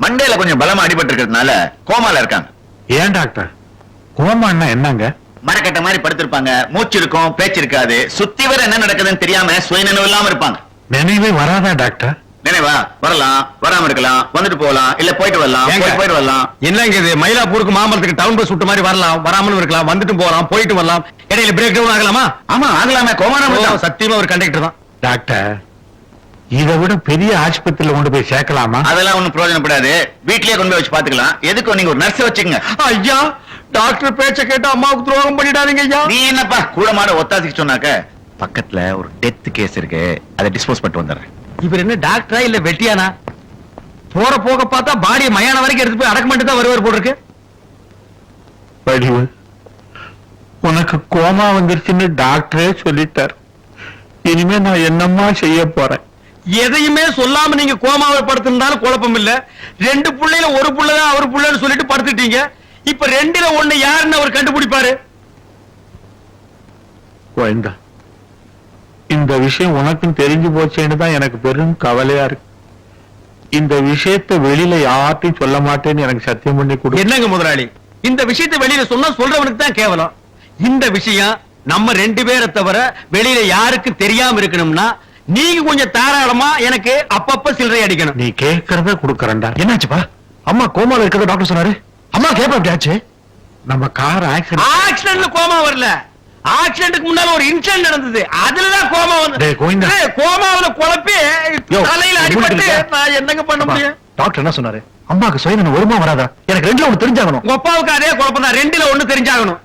மண்டையில கொஞ்சம் பலமா அடிபட்டு இருக்கிறதுனால கோமால இருக்காங்க. ஏன் டாக்டர், கோமான்னா என்னங்க? மரக்கட்ட மாதிரி படுத்திருப்பாங்க, மூச்சு இருக்கும், பேச்சு இருக்காது, சுத்தி வர என்ன நடக்குதுன்னு தெரியாம சுயநினைவு இல்லாம இருப்பாங்க. நினைவே வராதா டாக்டர்? நினைவா வரலாம், வராம இருக்கலாம், வந்துட்டு போகலாம், இல்ல போயிட்டு வரலாம், போயிட்டு வரலாம். என்னங்க இது, மயிலாப்பூருக்கு மாமரத்துக்கு டவுன் பஸ் விட்ட மாதிரி வரலாம், வராமலும் இருக்கலாம், வந்துட்டு போகலாம், போயிட்டு வரலாம். இடையில பிரேக் டவுன் ஆகலாமா? ஆமா ஆகலாமே, கோமானம் சத்தியமா ஒரு கண்டக்டர் தான். டாக்டர், இதை விட பெரிய ஆஸ்பத்திரியில கொண்டு போய் சேர்க்கலாமா? அதெல்லாம் ஒண்ணும் பிரயோஜனப்படாது, வீட்லயே கொண்டு போய் வச்சு பாத்துக்கலாம். எதுக்கு நீங்க ஒரு நர்ஸ் வச்சுக்கங்க. ஐயா, டாக்டர் பேச்ச கேட்டு அம்மாவுக்கு துரோகம் பண்ணிடாதீங்க ஐயா. நீ என்னப்பா கூட மாட ஒத்தாசிக்கு சொன்னாக்க, பக்கத்துல ஒரு டெத் கேஸ் இருக்கு, அதை டிஸ்போஸ் பண்ணிட்டு வந்துடுறேன். இவர் என்ன டாக்டரா இல்ல வெட்டியானா? போற போக பார்த்தா பாடியை மயான வரைக்கும் எடுத்து போய் அடக்கம் பண்ணிட்டு தான் வருவார் போல இருக்கு. வடிவு, உனக்கு கோமா வந்துருச்சுன்னு டாக்டரே சொல்லிட்டார். இனிமே நான் என்னம்மா செய்ய போறேன்? எதையுமே சொல்லாம நீங்க கோமாவை படுத்திருந்தாலும் குழப்பம் இல்ல. 2 புள்ளையில ஒரு புள்ளதான் அவர் புள்ளன்னு சொல்லிட்டு படுத்துட்டீங்க. இப்ப 2ல 1 யாருன்னு அவர் கண்டுபிடிப்பாரு. கோயந்தா, இந்த விஷயம் உனக்கும் தெரிஞ்சு போச்சேன்னு தான் எனக்கு பெரும் கவலையா இருக்கு. இந்த விஷயத்தை வெளியில யார்ட்டையும் சொல்ல மாட்டேன்னு எனக்கு சத்தியம் பண்ணி கொடு. என்னங்க முதலாளி, இந்த விஷயத்தை வெளியில சொன்னா சொல்றவனுக்கு தான் கேவலம். இந்த விஷயம் நம்ம 2 பேரை தவிர வெளியில யாருக்கும் தெரியாம இருக்கணும்னா நீங்க கொஞ்சம் தாராளமா எனக்கு அப்பப்ப சில்லறை அடிக்கணும். நீ கேட்கறத கொடுக்கறேன்டா. என்னாச்சுப்பா? அம்மா கோமால இருக்கிறத டாக்டர் சொன்னாரு. அம்மா கேப்ப எப்படி ஆச்சு? நம்ம கார் ஆக்சிடென்ட். ஆக்சிடென்ட்ல கோமா வரல, ஆக்சிடென்ட்க்கு முன்னால ஒரு இன்சிடென்ட் நடந்தது, அதுலதான் கோமா வந்து டேய் கோவிந்தா. கோமாவுல குழப்பி யோ, தலையில நீ அடிபட்டு முடிச்சிருக்க? நான் என்னங்க பண்ண முடியும்? டாக்டர் என்ன சொன்னாரு? அம்மாக்கு சுயநலம் வருமா வராதா? எனக்கு ரெண்டுல ஒண்ணு தெரிஞ்சாகணும். உங்க அப்பாவுக்கு அதே குழப்பம் தான், ரெண்டுல ஒண்ணு தெரிஞ்சாகணும்.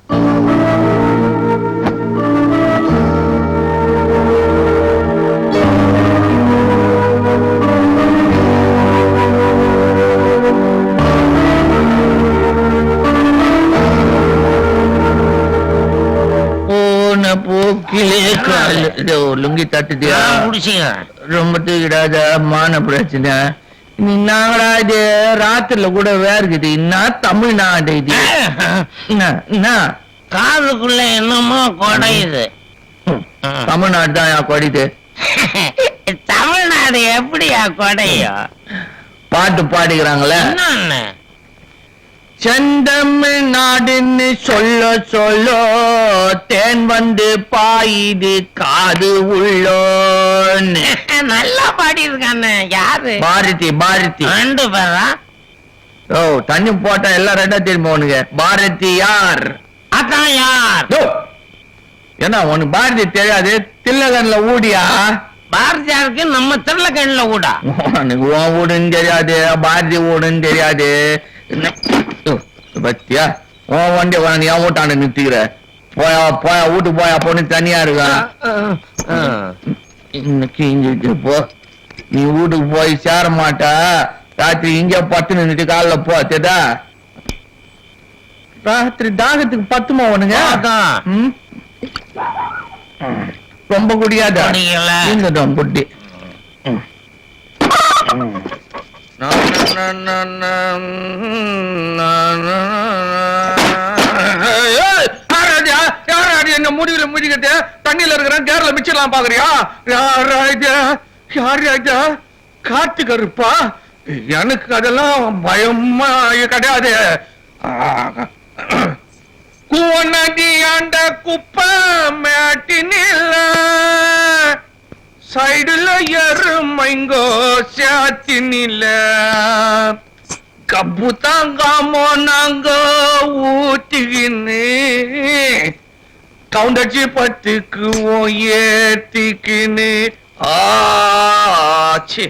போக்கிலே லுங்கி தட்டுதியா முடிச்சிங்க, ரொம்ப தூக்கிடாத மான பிரச்சனை. நாங்களா இது ராத்திரில கூட வேறுக்குது. என்ன தமிழ்நாடு இது? என்ன காதுக்குள்ள என்னமோ கொடையுது. தமிழ்நாடு தான் கொடையுது. தமிழ்நாடு எப்படியா கொடையும்? பாட்டு பாடுகிறாங்களே, செந்தமிழ்நாடுன்னு சொல்ல சொல்ல தேன் வந்து பாயுது காது உள்ளோன்னு. நல்லா பாடி இருக்கானே. யாரு? பாரதி. பாரதி ரெண்டு பேரா? ஓ, தண்ணி போட்டா எல்லாம் ரெண்டா திரும்ப உனக்கு. பாரதி யார்? அதான் யார்? என்ன உனக்கு பாரதி தெரியாது? தில்லகன்ல ஊடியா? பாரதியாருக்கு நம்ம தில்லகன்ல ஊடா? உனக்கு உன் ஊடுன்னு தெரியாது, பாரதி ஊடுன்னு தெரியாது. பத்தியா உன் வண்டி நீ என் வீட்டாண்டு நிறுத்திக்கிற. போயா போயா வீட்டு போயா பொண்ணு தனியா இருக்கா. இன்னைக்கு இங்க போ, நீ வீட்டுக்கு போய் சேர மாட்டா. ராத்திரி இங்க பத்து நின்றுட்டு காலைல போ. தெரியுதா? ராத்திரி தாகத்துக்கு பத்துமா உனங்க? ரொம்ப குடியாதா? இங்கதான் குட்டி. என்ன முடிவுல முடிக்கிட்டு தண்ணியில இருக்கிறேன், கேரள மிச்சலாம் பாக்குறியா? யார் ராஜா? காட்டு கருப்பா? எனக்கு அதெல்லாம் பயமா கிடையாது. நதியாண்ட குப்பை மேட்டினில்ல சைடுல எருமைங்கோ சாத்தினில்ல கப்பு தாங்காமோ நாங்க ஊத்திக்கின்னு கவுண்டச்சி பத்துக்கு ஏத்திக்கின்னு ஆச்சு.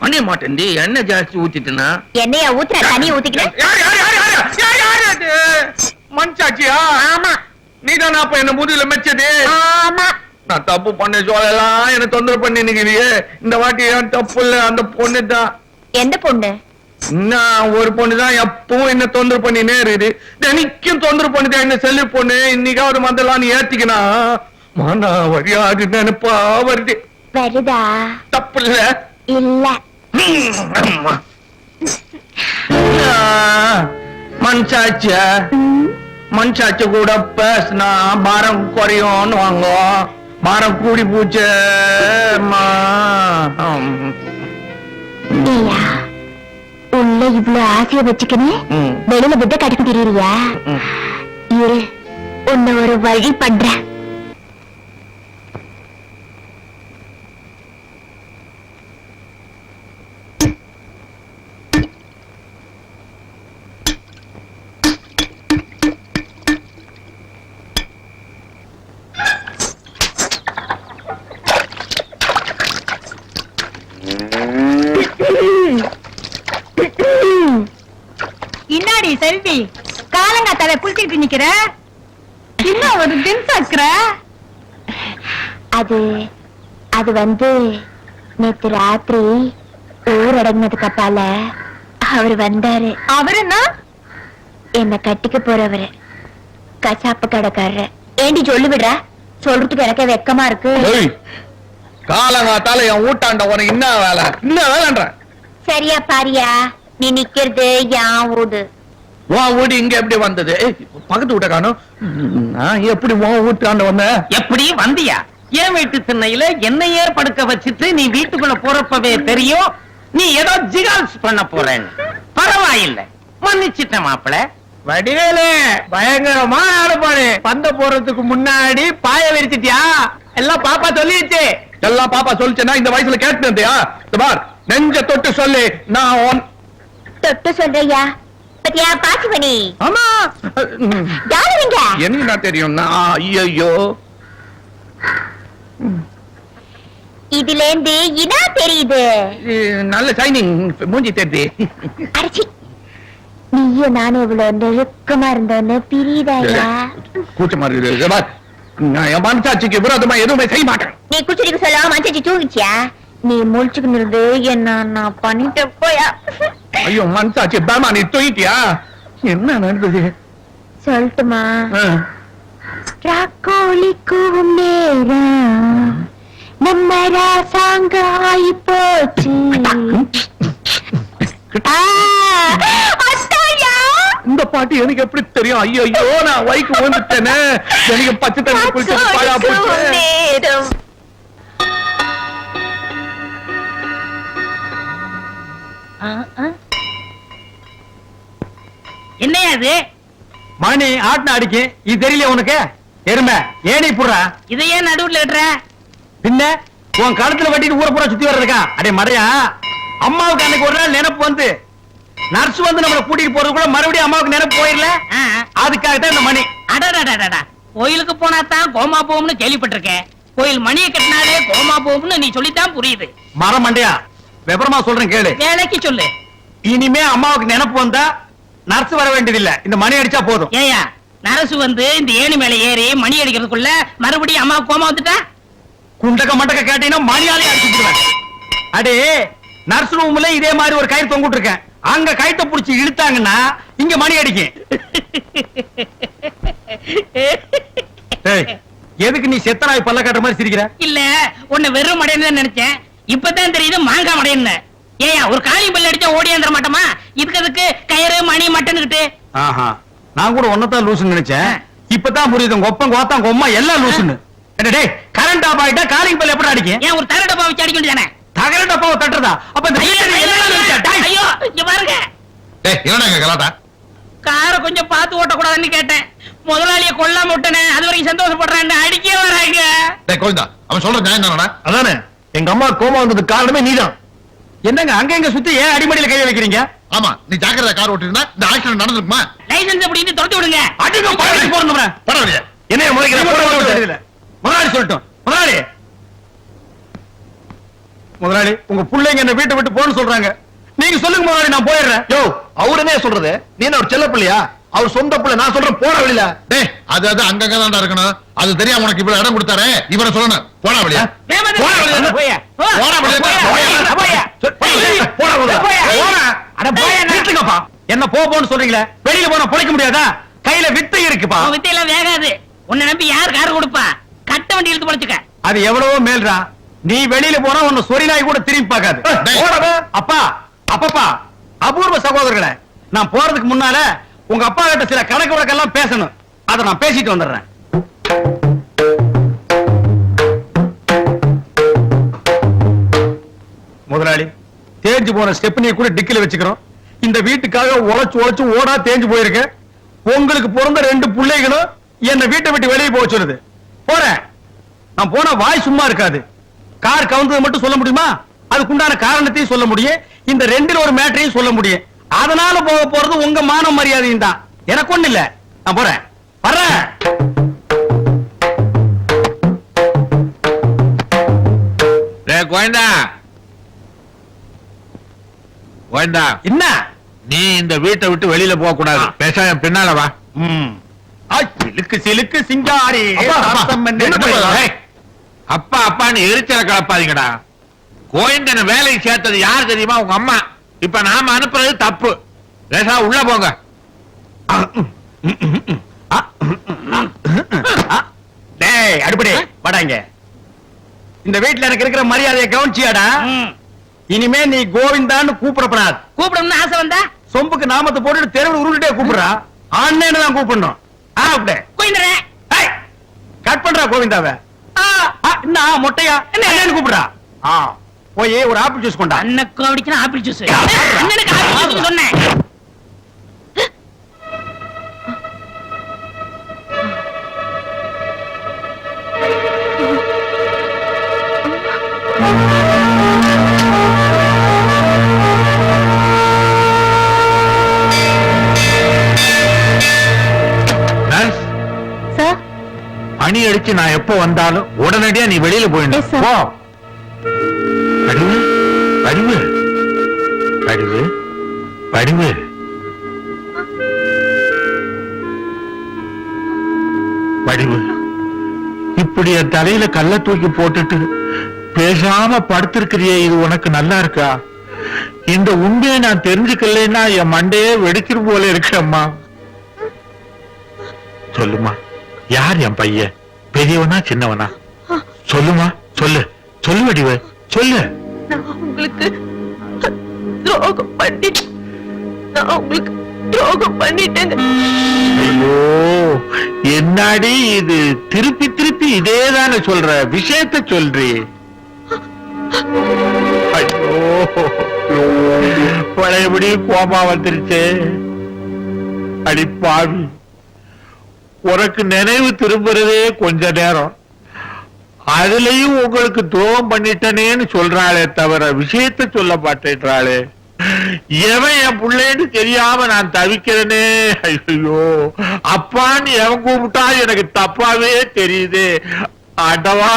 அணிய மாட்டேன்டி, எண்ணெய் ஜாஸ்தி ஊத்திட்டுனா. என்னையா ஊத்துற? தனியா ஊத்திக்கிறேன். மஞ்சாச்சியா? ஆமா. நீதானா அப்ப என்ன முதுகுல மெச்சது? ஆமா. நான் தப்பு பண்ண சொல்லலாம், என்ன தொந்தரவு பண்ணி நிக்கிறியே. இந்த வாட்டி ஏன் தப்பு இல்ல, அந்த பொண்ணு தான். எந்த பொண்ணு? நான் ஒரு பொண்ணு தான் எப்பவும் என்ன தொந்தரவு பண்ணினே இருக்குது. தினைக்கும் தொந்தரவு பண்ணுது என்ன செல்லு பொண்ணு. இன்னைக்காவது வந்தெல்லாம் நீ ஏத்திக்கினா மானா வரியாது நினைப்பா வருது. வருதா? தப்பு இல்ல. இல்ல. மனசாச்ச மனசாச்ச கூட பேசினா பாரம் குறையும் வாங்க. பாரம் கூடி பூச்சே. உள்ள இவ்வளவு ஆசைய வச்சுக்கன்னு வெளியில விட்ட கட்டிக்கு தெரியுறியா? இரு, உன்னை ஒரு வழி பண்றேன். இன்னாடி செல்வி, காலங்காத்தால குளிச்சுட்டு நிக்கிற, இன்னும் ஒரு தின்சாக்குற. அது வந்து நேத்து ராத்திரி ஊரடங்கினதுக்கு அப்பால அவரு வந்தாரு. அவருன்னா என்ன கட்டிக்க போறவரு, கசாப்பு கடைக்காரரு. ஏண்டி சொல்லு விடுற? சொல்றதுக்கு எனக்கு வெக்கமா இருக்கு. காலங்காத்தால என் ஊட்டாண்ட உனக்கு என்ன வேலை? என்ன வேலைன்ற? சரியா பாரியா, நீ நிக்கிறது என் வீடு. உன் வீடு இங்க எப்படி வந்தது? பக்கத்து வீட்ட காணும். நான் எப்படி உன் வீட்டாண்ட வந்த? எப்படி வந்தியா? என் வீட்டு திண்ணையில என்னையே படுக்க வச்சுட்டு நீ வீட்டுக்குள்ள போறப்பவே தெரியும் நீ ஏதோ ஜிகால்ஸ் பண்ண போறேன்னு. பரவாயில்லை, மன்னிச்சிட்டேன் மாப்பிள. வடிவேலு பயங்கரமா ஆடுபாடு. பந்த போறதுக்கு முன்னாடி பாய விரிச்சிட்டியா? எல்லாம் பாப்பா சொல்லிடுச்சு. எல்லாம் பாப்பா சொல்லிச்சேன்னா இந்த வயசுல கேட்டுயா? பார், நெஞ்ச தொட்டு சொல்லி நான் தொட்டு சொல்றியா பத்தியா பாசிமணி ஆமா யாருங்க என்ன தெரியும்னா ஐயோ இதுல இருந்து இதா தெரியுது நல்ல ஷைனிங் மூஞ்சி தெரியுது அடிச்சி நீயும் நானும் இவ்வளவு நெருக்கமா இருந்தோன்னு பிரியுதாயா கூச்சமா இருக்குது நான் என் மனசாட்சிக்கு விரோதமா எதுவுமே செய்ய மாட்டேன் நீ குச்சிரிக்கு சொல்ல மனசாட்சி தூங்கிச்சியா நீ முழிச்சுக்கணும் இருந்து என்ன நான் பண்ணிட்டு போயா ஐயோ மனசாட்சி பாமா நீ தூங்கிட்டியா என்ன நடந்தது சொல்லட்டுமா ராக்கோழி கூவும் நேரம் நம்ம ராசாங்க ஆயி போச்சு இந்த பாட்டு எனக்கு எப்படி தெரியும் ஐயோ நான் வைக்கு வந்துட்டேனே எனக்கு பச்சை தண்ணி குளிச்சு பாழா போச்சு என்னையா அது மணி ஆட்டின அடிக்கு இது தெரியல உனக்கு எருமை ஏனி புடுறா இதை ஏன் நடுவுல இடுற பின்ன உன் கழுத்துல வட்டிட்டு ஊரை பூரா சுத்தி வர்றதுக்கா அடே மடையா அம்மாவுக்கு அன்னைக்கு ஒரு நாள் நினைப்பு வந்து நர்ஸ் வந்து நம்மள கூட்டிட்டு போறதுக்குள்ள மறுபடியும் அம்மாவுக்கு நினைப்பு போயிடல அதுக்காக தான் இந்த மணி அடடடடடா கோயிலுக்கு போனா தான் கோமா போகும்னு கேள்விப்பட்டிருக்கேன் கோயில் மணியை கட்டினாலே கோமா போகும்னு நீ சொல்லித்தான் புரியுது மரம் மண்டையா விவரமா சொல்றேன் கேளு வேலைக்கு சொல்லு இனிமே அம்மாவுக்கு நினைப்பு வந்தா நர்ஸ் வர வேண்டியதில்லை இந்த மணி அடிச்சா போதும் ஏயா நரசு வந்து இந்த ஏணி மேல ஏறி மணி அடிக்கிறதுக்குள்ள மறுபடியும் அம்மா கோமா வந்துட்டா குண்டக்க மண்டக்க கேட்டீங்கன்னா மணியாலே அடிச்சுடுவேன் அடே நர்ஸ் ரூம்ல இதே மாதிரி ஒரு கயிறு தொங்கிட்டு இருக்கேன் அங்க கயித்தை புடிச்சு இழுத்தாங்கன்னா இங்க மணி அடிக்கும் ஏய், எதுக்கு நீ செத்தனாய் பல்ல காட்டுற மாதிரி சிரிக்கிற இல்ல உன்னை வெறும் மடையன்னு நினைச்சேன் இப்பதான் தெரியுது மாங்காய் மடையன்னு ஏயா ஒரு காளி பல்ல அடிச்சா ஓடியாந்துட மாட்டோமா இதுக்கு கயிறு மணி மட்டன்னுகிட்டு ஆஹா நான் கூட ஒன்னதான் லூசுன்னு நினைச்சேன் இப்பதான் புரியுது உங்க ஒப்பம் கோத்தான் உங்க அம்மா எல்லாம் லூசுன்னு டேய் கரண்ட் ஆஃப் ஆயிட்டா காலிங் பெல் எப்படி அடிக்கும் ஏன் ஒரு தர டப்பா வச்சு அடிக்க வேண்டியதானே தகர டப்பாவை தட்டுறதா அப்ப இந்த ஐயோ இங்க பாருங்க என்னங்க கலாட்டா காரை கொஞ்சம் பார்த்து ஓட்டக்கூடாதுன்னு கேட்டேன் முதலாளிய கொல்லாம விட்டனே அது வரைக்கும் சந்தோஷப்படுறேன் அடிக்க வராங்க கோவிந்தா அவன் சொல்ற நியாயம் தானடா அதானே எங்க அம்மா கோமா வந்ததுக்கு காரணமே நீதான் என்னங்க அங்க எங்க சுத்தி ஏன் அடிமடியில கைய வைக்கிறீங்க ஆமா நீ ஜாக்கிரதை கார் ஓட்டிருந்தா இந்த ஆக்சிடென்ட் நடந்திருக்குமா லைசன்ஸ் அப்படின்னு துரத்தி விடுங்க அடிக்க பழகி போறோம் பரவாயில்லையா என்ன முதலாளி சொல்லட்டும் முதலாளி உங்க பிள்ளைங்க என்ன வீட்டை விட்டு போன்னு சொல்றாங்க நீங்க சொல்லுங்க முதலாளி நான் போயிடுறேன் யோ அவர் என்ன சொல்றது நீ என்ன ஒரு செல்ல பிள்ளையா அவர் சொந்த பிள்ளை நான் சொல்றேன் போன வழியில டேய் அது அங்கங்க தான்டா இருக்கணும் அது தெரியாம உனக்கு இவ்வளவு இடம் கொடுத்தாரே இவரை சொல்லணும் போனா வழியா என்ன போன்னு சொல்றீங்களே வெளியில போனா பொழைக்க முடியாதா கையில வித்தை இருக்குப்பா வித்தையெல்லாம் வேகாது உன்னை நம்பி யார் கார் கொடுப்பா கட்ட வண்டி இழுத்து பொழைச்சுக்க அது எவ்வளவோ மேல்றா நீ வெளியில போனா உன்னை சொறி நாய் கூட திரும்பி பார்க்காது அப்பா அப்பப்பா அபூர்வ சகோதரர்களே நான் போறதுக்கு முன்னால உங்க அப்பா கிட்ட சில கணக்கு வழக்கெல்லாம் பேசணும் அதை நான் பேசிட்டு வந்துடுறேன் முதலாளி தேஞ்சு போன ஸ்டெப்னியை கூட டிக்கில வச்சுக்கிறோம் இந்த வீட்டுக்காக உழைச்சு ஓடா தேஞ்சு போயிருக்கு உங்களுக்கு பிறந்த 2 பிள்ளைகளும் என்ன வீட்டை விட்டு வெளியே போக சொல்லுது போறேன் நான் போன வாய் சும்மா இருக்காது கார் கவுந்தது மட்டும் சொல்ல முடியுமா அதுக்குண்டான காரணத்தையும் சொல்ல முடியும் இந்த 2ல ஒரு மேட்டரையும் சொல்ல முடியும் அதனால போக போறது உங்க மான மரியாதையும் தான் எனக்கு ஒண்ணு இல்ல நான் போறேன் வர்றேன் கோயந்தா கோயந்தா என்ன நீ இந்த வீட்டை விட்டு வெளியில போக கூடாது பேசாம பின்னால வா சிலுக்கு சிலுக்கு சிங்காரி அப்பா அப்பான்னு எரிச்சல கலப்பாதீங்கடா கோயந்தனை வேலைக்கு சேர்த்தது யார் தெரியுமா உங்க அம்மா இப்ப நாம அனுப்புறது தப்பு பேசா உள்ள போங்க டேய் அடுப்படே வாடாங்க இந்த வீட்டுல எனக்கு இருக்கிற மரியாதையை கவனிச்சியாடா இனிமே நீ கோவிந்தான்னு கூப்பிடப்படாது கூப்பிடணும்னு ஆசை வந்தா சொம்புக்கு நாமத்தை போட்டு தெருவில் உருண்டுட்டே கூப்பிடுறா அண்ணன்னு தான் கூப்பிடணும் அப்படியே கோயிந்தரேன் கட் பண்றா கோவிந்தாவ என்ன மொட்டையா என்ன கூப்பிடுறா போய் ஒரு ஆப்பிள் ஜூஸ் கொண்டா அண்ணக்கு அடிக்கணும் ஆப்பிள் ஜூஸ் அண்ணனுக்கு ஆப்பிள் ஜூஸ் சொன்னேன் அடிச்சு நான் எப்ப வந்தாலும் உடனடியா நீ வெளியில Yes, போயிடணும் sir. போ. வடிவு வடிவு வடிவு வடிவு வடிவு இப்படி என் தலையில கல்ல தூக்கி போட்டுட்டு பேசாம படுத்திருக்கிறியே, இது உனக்கு நல்லா இருக்கா? இந்த உண்மையை நான் தெரிஞ்சுக்கலைன்னா என் மண்டையே வெடிச்சிரு போல இருக்கேம்மா. சொல்லுமா, யார் என் பையன்? பெரியவனா சின்னவனா? சொல்லுமா, சொல்லு சொல்லு வடிவு சொல்லு. நான் உங்களுக்கு துரோகம் பண்ணிட்டேங்க. ஐயோ, என்னடி இது? திருப்பி திருப்பி இதேதானே சொல்ற, விஷயத்தை சொல்றி. ஐயோ, பழையபடி கோபா வந்துருச்சே. அடி பாவி, உனக்கு நினைவு திரும்புறதே கொஞ்ச நேரம், அதுலயும் உங்களுக்கு துரோகம் பண்ணிட்டனேன்னு சொல்றாளே தவிர விஷயத்தை சொல்ல மாட்டேன்றாளே. எவன் என் பிள்ளைன்னு தெரியாம நான் தவிக்கிறேனே. ஐயோ, அப்பான்னு எவன் கூப்பிட்டா எனக்கு தப்பாவே தெரியுது. ஆண்டவா,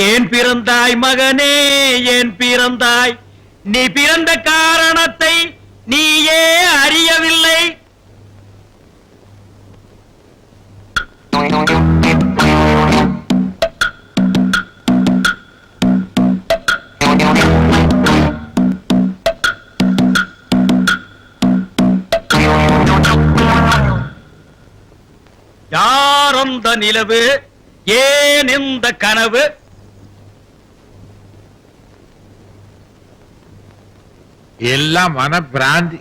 ஏன் பிறந்தாய் மகனே, ஏன் பிறந்தாய்? நீ பிறந்த காரணத்தை நீயே அறியவில்லை. யார் அந்த நிலவு, ஏன் இந்த கனவு? எல்லாம் மன பிராந்தி.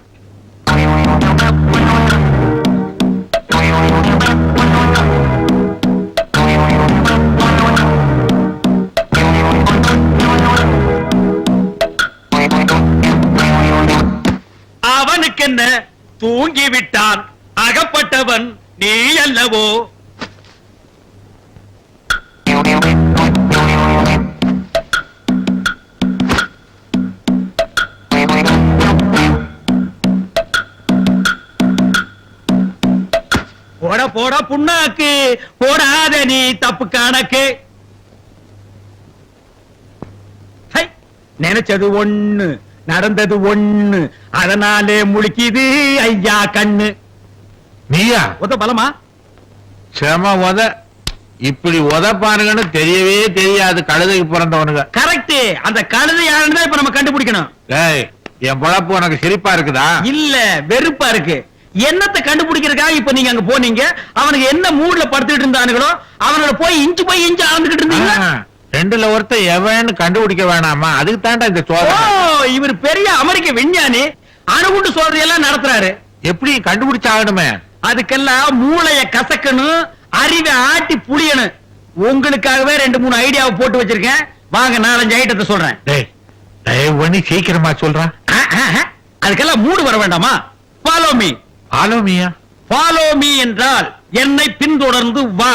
அவனுக்கென்ன, தூங்கிவிட்டான். அகப்பட்டவன் நீ அல்லவோ? போட போட புண்ணாக்கு போடாத நீ தப்பு கணக்கு. ஹை, நினைச்சது ஒண்ணு, நடந்தது ஒண்ணு, அதனாலே முழிக்குது ஐயா கண்ணு. நீயா? உத பலமா? செம உத. இப்படி உதப்பானுங்கன்னு தெரியவே தெரியாது கழுதைக்கு பிறந்தவனுங்க. கரெக்ட். அந்த கழுதை யாருன்னு தான் இப்ப நம்ம கண்டுபிடிக்கணும். ஏய், என் பொழப்பு உனக்கு சிரிப்பா இருக்குதா? இல்ல, வெறுப்பா இருக்கு. என்னத்தை கண்டுபிடிக்கிறதுக்காக இப்ப நீங்க அங்க போனீங்க? அவனுக்கு என்ன மூட்ல படுத்துட்டு இருந்தானுங்களோ அவனோட போய் இன்ச்சு அளந்துகிட்டு இருந்தீங்க. ரெண்டுல ஒருத்தர் எவன்னு கண்டுபிடிக்க வேணாமா? அதுக்கு தாண்டா இந்த சோதனை. இவர் பெரிய அமெரிக்க விஞ்ஞானி, அணுகுண்டு சோதனை எல்லாம் நடத்துறாரு. எப்படி கண்டுபிடிச்சாகணுமே? அதுக்கெல்லாம் மூளைய கசக்கணும், அறிவை ஆட்டி புளியணும். உங்களுக்காகவே 2-3 ஐடியாவை போட்டு வச்சிருக்கேன். வாங்க, 4-5 ஐட்டத்தை சொல்றேன். தயவு பண்ணி சீக்கிரமா சொல்றான். அதுக்கெல்லாம் மூடு வர வேண்டாமா? Follow me. ஃபாலோ மீயா? ஃபாலோ மீ என்றால் என்னை பின்தொடர்ந்து வா.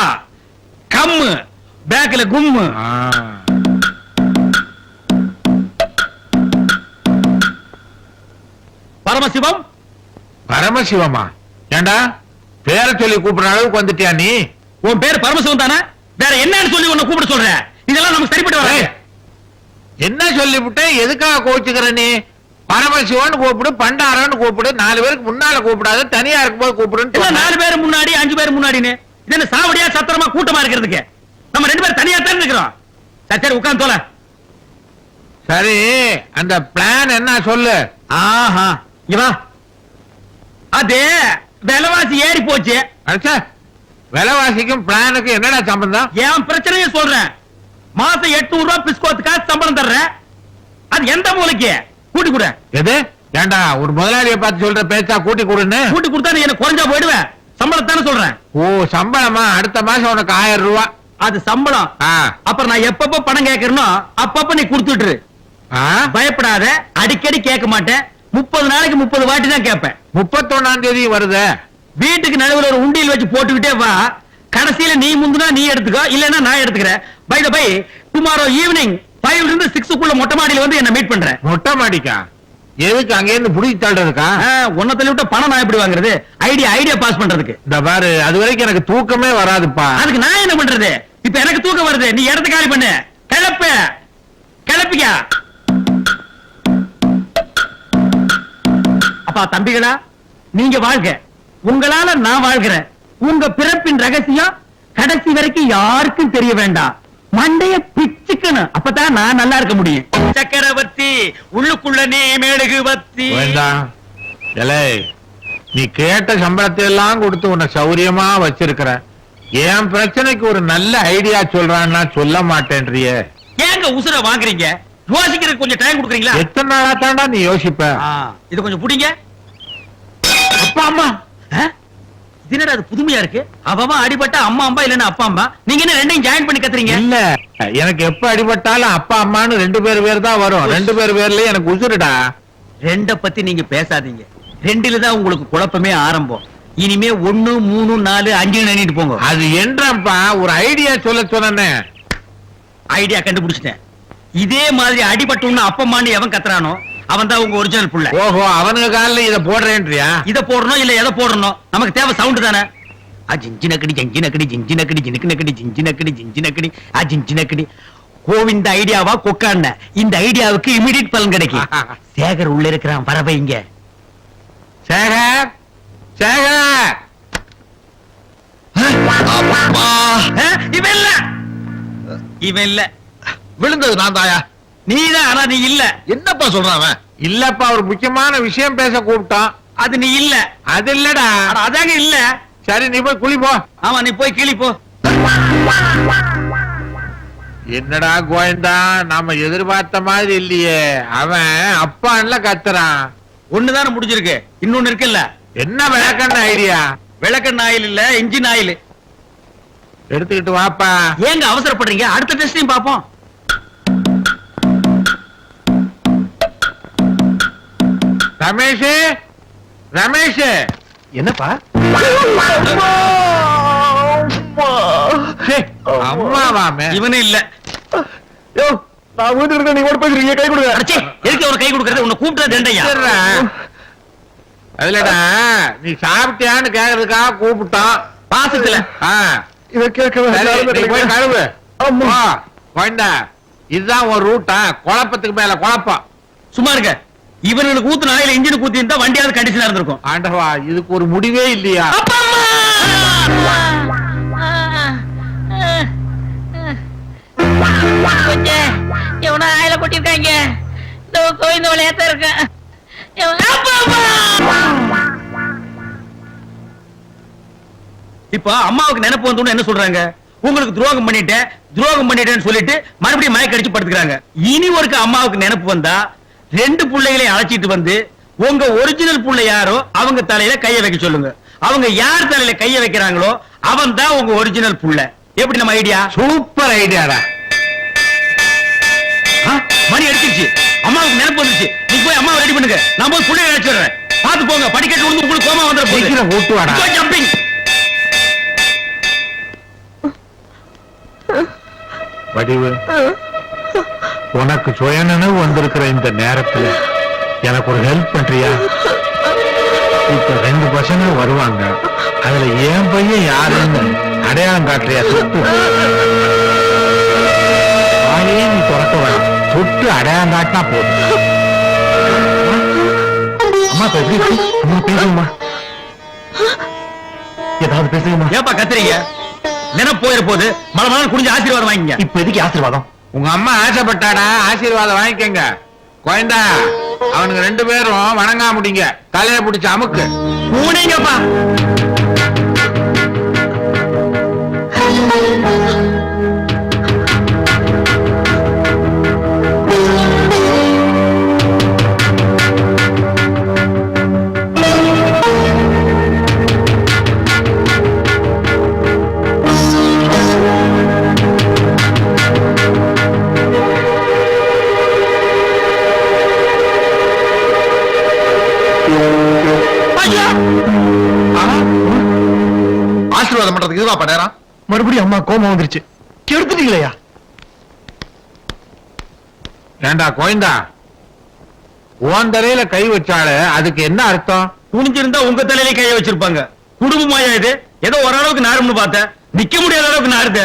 கம்மு பேக்ல கும்மு. பரமசிவம். பரமசிவமா? ஏண்டா பேரை சொல்லி கூப்பிடுற அளவுக்கு வந்துட்டியா நீ? உன் பேர் பரமசிவம் தானே? வேற என்னன்னு சொல்லி உன்னை கூப்பிட சொல்ற? இதெல்லாம் நமக்கு சரிப்பட்டு வர. என்ன சொல்லிவிட்டு எதுக்காக கோச்சுக்கிற நீ? பரமசிவன் கூப்பிடு, பண்டாரன்னு கூப்பிடு, 4 பேருக்கு முன்னால கூப்பிடாத, தனியா இருக்கும்போது கூப்பிடுன்னு. 4 பேர் முன்னாடி 5 பேர் முன்னாடின்னு இது என்ன சாவடியா சத்திரமா கூட்டமா இருக்கிறதுக்கு? நம்ம 2 பேரும் தனியா தான் இருக்கிறோம். சரி உட்கார்ந்து தோல. சரி, அந்த பிளான் என்ன சொல்லு. ஆஹா, இங்க வா. அது விலைவாசி ஏறி போச்சு. அச்சா, விலைவாசிக்கும் பிளானுக்கும் என்னடா சம்பந்தம்? என் பிரச்சனையை சொல்றேன். மாசம் 800 ரூபாய் பிஸ்கோத்துக்காக சம்பளம் தர்றேன். அது எந்த மூலைக்கு? கூட்டி கூட. எது ஏண்டா ஒரு முதலாளியை பார்த்து சொல்ற பேச்சா கூட்டி கொடுன்னு? கூட்டி கொடுத்தா நீ எனக்கு குறைஞ்சா போயிடுவேன். சம்பளத்தானே சொல்றேன். ஓ சம்பளமா? அடுத்த மாசம் உனக்கு 1000 ரூபாய். அது சம்பளம். அப்புறம் நான் எப்பப்ப பணம் கேட்கறனோ அப்பப்ப நீ கொடுத்துட்டு. பயப்படாத, அடிக்கடி கேட்க மாட்டேன். 30 நாளைக்கு 30 வாட்டி தான் கேட்பேன். 31ஆம் தேதி வருது. வீட்டுக்கு நடுவுல ஒரு உண்டியல் வச்சு போட்டுக்கிட்டே வா. கடைசியில நீ முந்துனா நீ எடுத்துக்கோ, இல்லன்னா நான் எடுத்துக்கிறேன். By the by, tomorrow evening 5 ல இருந்து 6க்குள்ள மொட்டை மாடியில வந்து என்ன மீட் பண்றேன். மொட்டை மாடிக்கா? எதுக்கு? அங்க இருந்து புடிச்சு தள்ளுறதுக்கா? உன்னை தள்ளி விட்ட பணம் நான் எப்படி வாங்குறது? ஐடியா பாஸ் பண்றதுக்கு. இந்த பாரு, அது வரைக்கும் எனக்கு தூக்கமே வராதுப்பா. அதுக்கு நான் என்ன பண்றது? இப்ப எனக்கு தூக்கம் வருது. நீ இடத்த காலி பண்ணு. கிளப்பிக்க. அப்பா தம்பிகளா, நீங்க வாழ்க. உங்களால நான் வாழ்கிறேன். உங்க பிறப்பின் ரகசியம் கடைசி வரைக்கும் யாருக்கும் தெரிய வேண்டாம். மண்டைய பிச்சுக்கணும். அப்பதான் நான் நல்லா இருக்க முடியும். சக்கரவர்த்தி உள்ளுக்குள்ள நீ மேடுகு வத்தி. வேண்டாம். எலே, நீ கேட்ட சம்பளத்தை எல்லாம் கொடுத்து உன்னை சௌரியமா வச்சிருக்கிற. என் பிரச்சனைக்கு ஒரு நல்ல ஐடியா சொல்றான்னா சொல்ல மாட்டேன்றியே. ஏங்க உசுர வாங்குறீங்க? யோசிக்கிறதுக்கு கொஞ்சம் டைம் கொடுக்குறீங்களா? எத்தனை நாளா தாண்டா நீ யோசிப்ப? இது கொஞ்சம் புடிங்க. அப்பா அம்மா தினடா, அது புதுமையா இருக்கு. அவன் அடிபட்டா அம்மா அம்மா இல்லன்னா அப்பா அம்மா. நீங்க என்ன ரெண்டையும் ஜாயின் பண்ணி கத்துறீங்க? இல்ல, எனக்கு எப்ப அடிபட்டாலும் அப்பா அம்மான்னு 2 பேர் தான் வரும். 2 பேர்லயே எனக்கு உசுருடா. 2 பத்தி நீங்க பேசாதீங்க. 2ல தான் உங்களுக்கு குழப்பமே ஆரம்பம். இனிமே 1, 3, 4, 5 நினைட்டு போங்க. அது என்றப்பா ஒரு ஐடியா சொல்ல சொன்னே. ஐடியா கண்டுபிடிச்சிட்டேன். இதே மாதிரி அடிபட்டோம்னு அப்பம்மான்னு எவன் கத்துறானோ அவன் தான் உங்க ஒரிஜினல் புள்ள. ஓஹோ, அவனுக்கு காலில் இத போடுறேன்றியா? இத போடணும் இல்ல எதை போடணும்? நமக்கு தேவை சவுண்ட் தானே. ஜிஞ்சினக்கடி ஜிஞ்சினக்கடி ஜிஞ்சினக்கடி ஜினுக்குனக்கடி ஜிஞ்சினக்கடி ஜிஞ்சினக்கடி ஜிஞ்சினக்கடி. கோவிந்த ஐடியாவா கொக்கான? இந்த ஐடியாவுக்கு இமிடியட் பலன் கிடைக்கும். சேகர் உள்ள இருக்கிறான், வர வைங்க. சேகர், சேகர். இவன் இல்ல. விழுந்தது நான் தாயா. நீதான். ஆனா நீ இல்ல. என்னப்பா சொல்றான் அவன்? இல்லப்பா, ஒரு முக்கியமான விஷயம் பேச கூப்பிட்டான். அது நீ இல்ல. அது இல்லடா. அதாங்க இல்ல. சரி, நீ போய் குளி போ. ஆமா, நீ போய் கிளி போ. என்னடா கோயந்தா, நாம எதிர்பார்த்த மாதிரி இல்லையே. அவன் அப்பான்ல கத்துறான். ஒண்ணுதானே முடிஞ்சிருக்கு, இன்னொன்னு இருக்குல்ல. என்ன விளக்கண்ண ஐடியா? விளக்கண்ண ஆயில் இல்ல, இன்ஜின் ஆயில். எடுத்துக்கிட்டு வாப்பா. ஏங்க அவசரப்படுறீங்க? அடுத்த டெஸ்டையும் பாப்போம். ரமேஷ், ரமேஷ். என்னப்பா? அம்மாவாமே. இவனே இல்ல. நான் வீட்டுக்கு நீ ஓடி பேசுறீங்க, கை கொடுங்க. அடச்சே, எதுக்கு ஒரு கை கொடுக்கறது? உன்னை கூப்பிட்டா தண்டையா? அதுலடா, நீ சாப்பிட்டியான்னு கேக்குறதுக்காக கூப்பிட்டான். பாசத்துல இத கேட்க போய் கழுவு. கோயந்தா, இதுதான் ஒரு ரூட்டா? குழப்பத்துக்கு மேல குழப்பம். சும்மா இருக்க. இவனுக்கு ஊத்து நாயில இன்ஜின் கூத்தி இருந்தா வண்டியாவது கண்டிஷனா இருந்திருக்கும். ஆண்டவா, இதுக்கு ஒரு முடிவே இல்லையா? எவனா ஆயில கொட்டிருக்காங்க. கோவிந்த விளையாட்ட இருக்க. இப்ப அம்மாவுக்கு நினைப்பு வந்து என்ன சொல்றாங்க? உங்களுக்கு துரோகம் பண்ணிட்டேன்னு சொல்லிட்டு மறுபடியும் மயக்க அடிச்சு படுத்துக்கிறாங்க. இனி ஒருக்க அம்மாவுக்கு நினைப்பு வந்தா 2 பிள்ளைகளை அழைச்சிட்டு வந்து உங்க ஒரிஜினல் புள்ள யாரோ அவங்க தலையில கைய வைக்க சொல்லுங்க. அவங்க யார் தலையில கைய வைக்கிறாங்களோ அவன் தான் உங்க ஒரிஜினல் புள்ள. எப்படி நம்ம ஐடியா? சூப்பர் ஐடியாடா. மணி அடிச்சிருச்சு. அம்மாவுக்கு நினைப்பு வந்துச்சு. நீ போய் அம்மாவை ரெடி பண்ணுங்க. நான் போய் புள்ளைய அழைச்சு வரேன். பாத்து போங்க, படிக்கட்டு விழுந்து உங்களுக்கு கோமா வந்துட போகுது. ஊட்டுவாடா. ஜம்பிங். வடிவு, உனக்கு சுயநினைவு வந்திருக்கிற இந்த நேரத்துல எனக்கு ஒரு ஹெல்ப் பண்றியா? இப்ப 2 பசங்க வருவாங்க. அதுல என் பையன் யாருன்னு அடையாளம் காட்டுறியா? தொட்டு வாயே நீ துறக்க வேணாம். தொட்டு அடையாளம் காட்டினா போதும். அம்மா இப்ப எப்படி இருக்கு? அம்மா பேசுங்கம்மா. ஏதாவது பேசுங்கம்மா. ஏப்பா கத்துறீங்க? நினைப்பு போயிட போது. மலமலன்னு குடிஞ்சு ஆசீர்வாதம் வாங்கிங்க. இப்ப எதுக்கு ஆசீர்வாதம்? உங்க அம்மா ஆசைப்பட்டாடா, ஆசீர்வாதம் வாங்கிக்கங்க. கோயந்தா, அவனுக்கு 2 பேரும் வணங்கா முடிங்க. தலையை பிடிச்சு அமுக்கு. பூனைங்கப்பா. ஆசீர்வாதம் பண்றதுக்கு இதுவா நேரம்? மறுபடியும் அம்மா கோபம் வந்துருச்சு. கெடுத்துட்டீங்களா? ஏண்டா கோயந்தா, உன் தலையில கை வச்சால அதுக்கு என்ன அர்த்தம்? துணிஞ்சிருந்தா உங்க தலையிலே கைய வச்சிருப்பாங்க. குடும்பமாயா இது? ஏதோ ஓரளவுக்கு நாரும்னு பார்த்தேன், நிக்க முடியாத அளவுக்கு நாருது.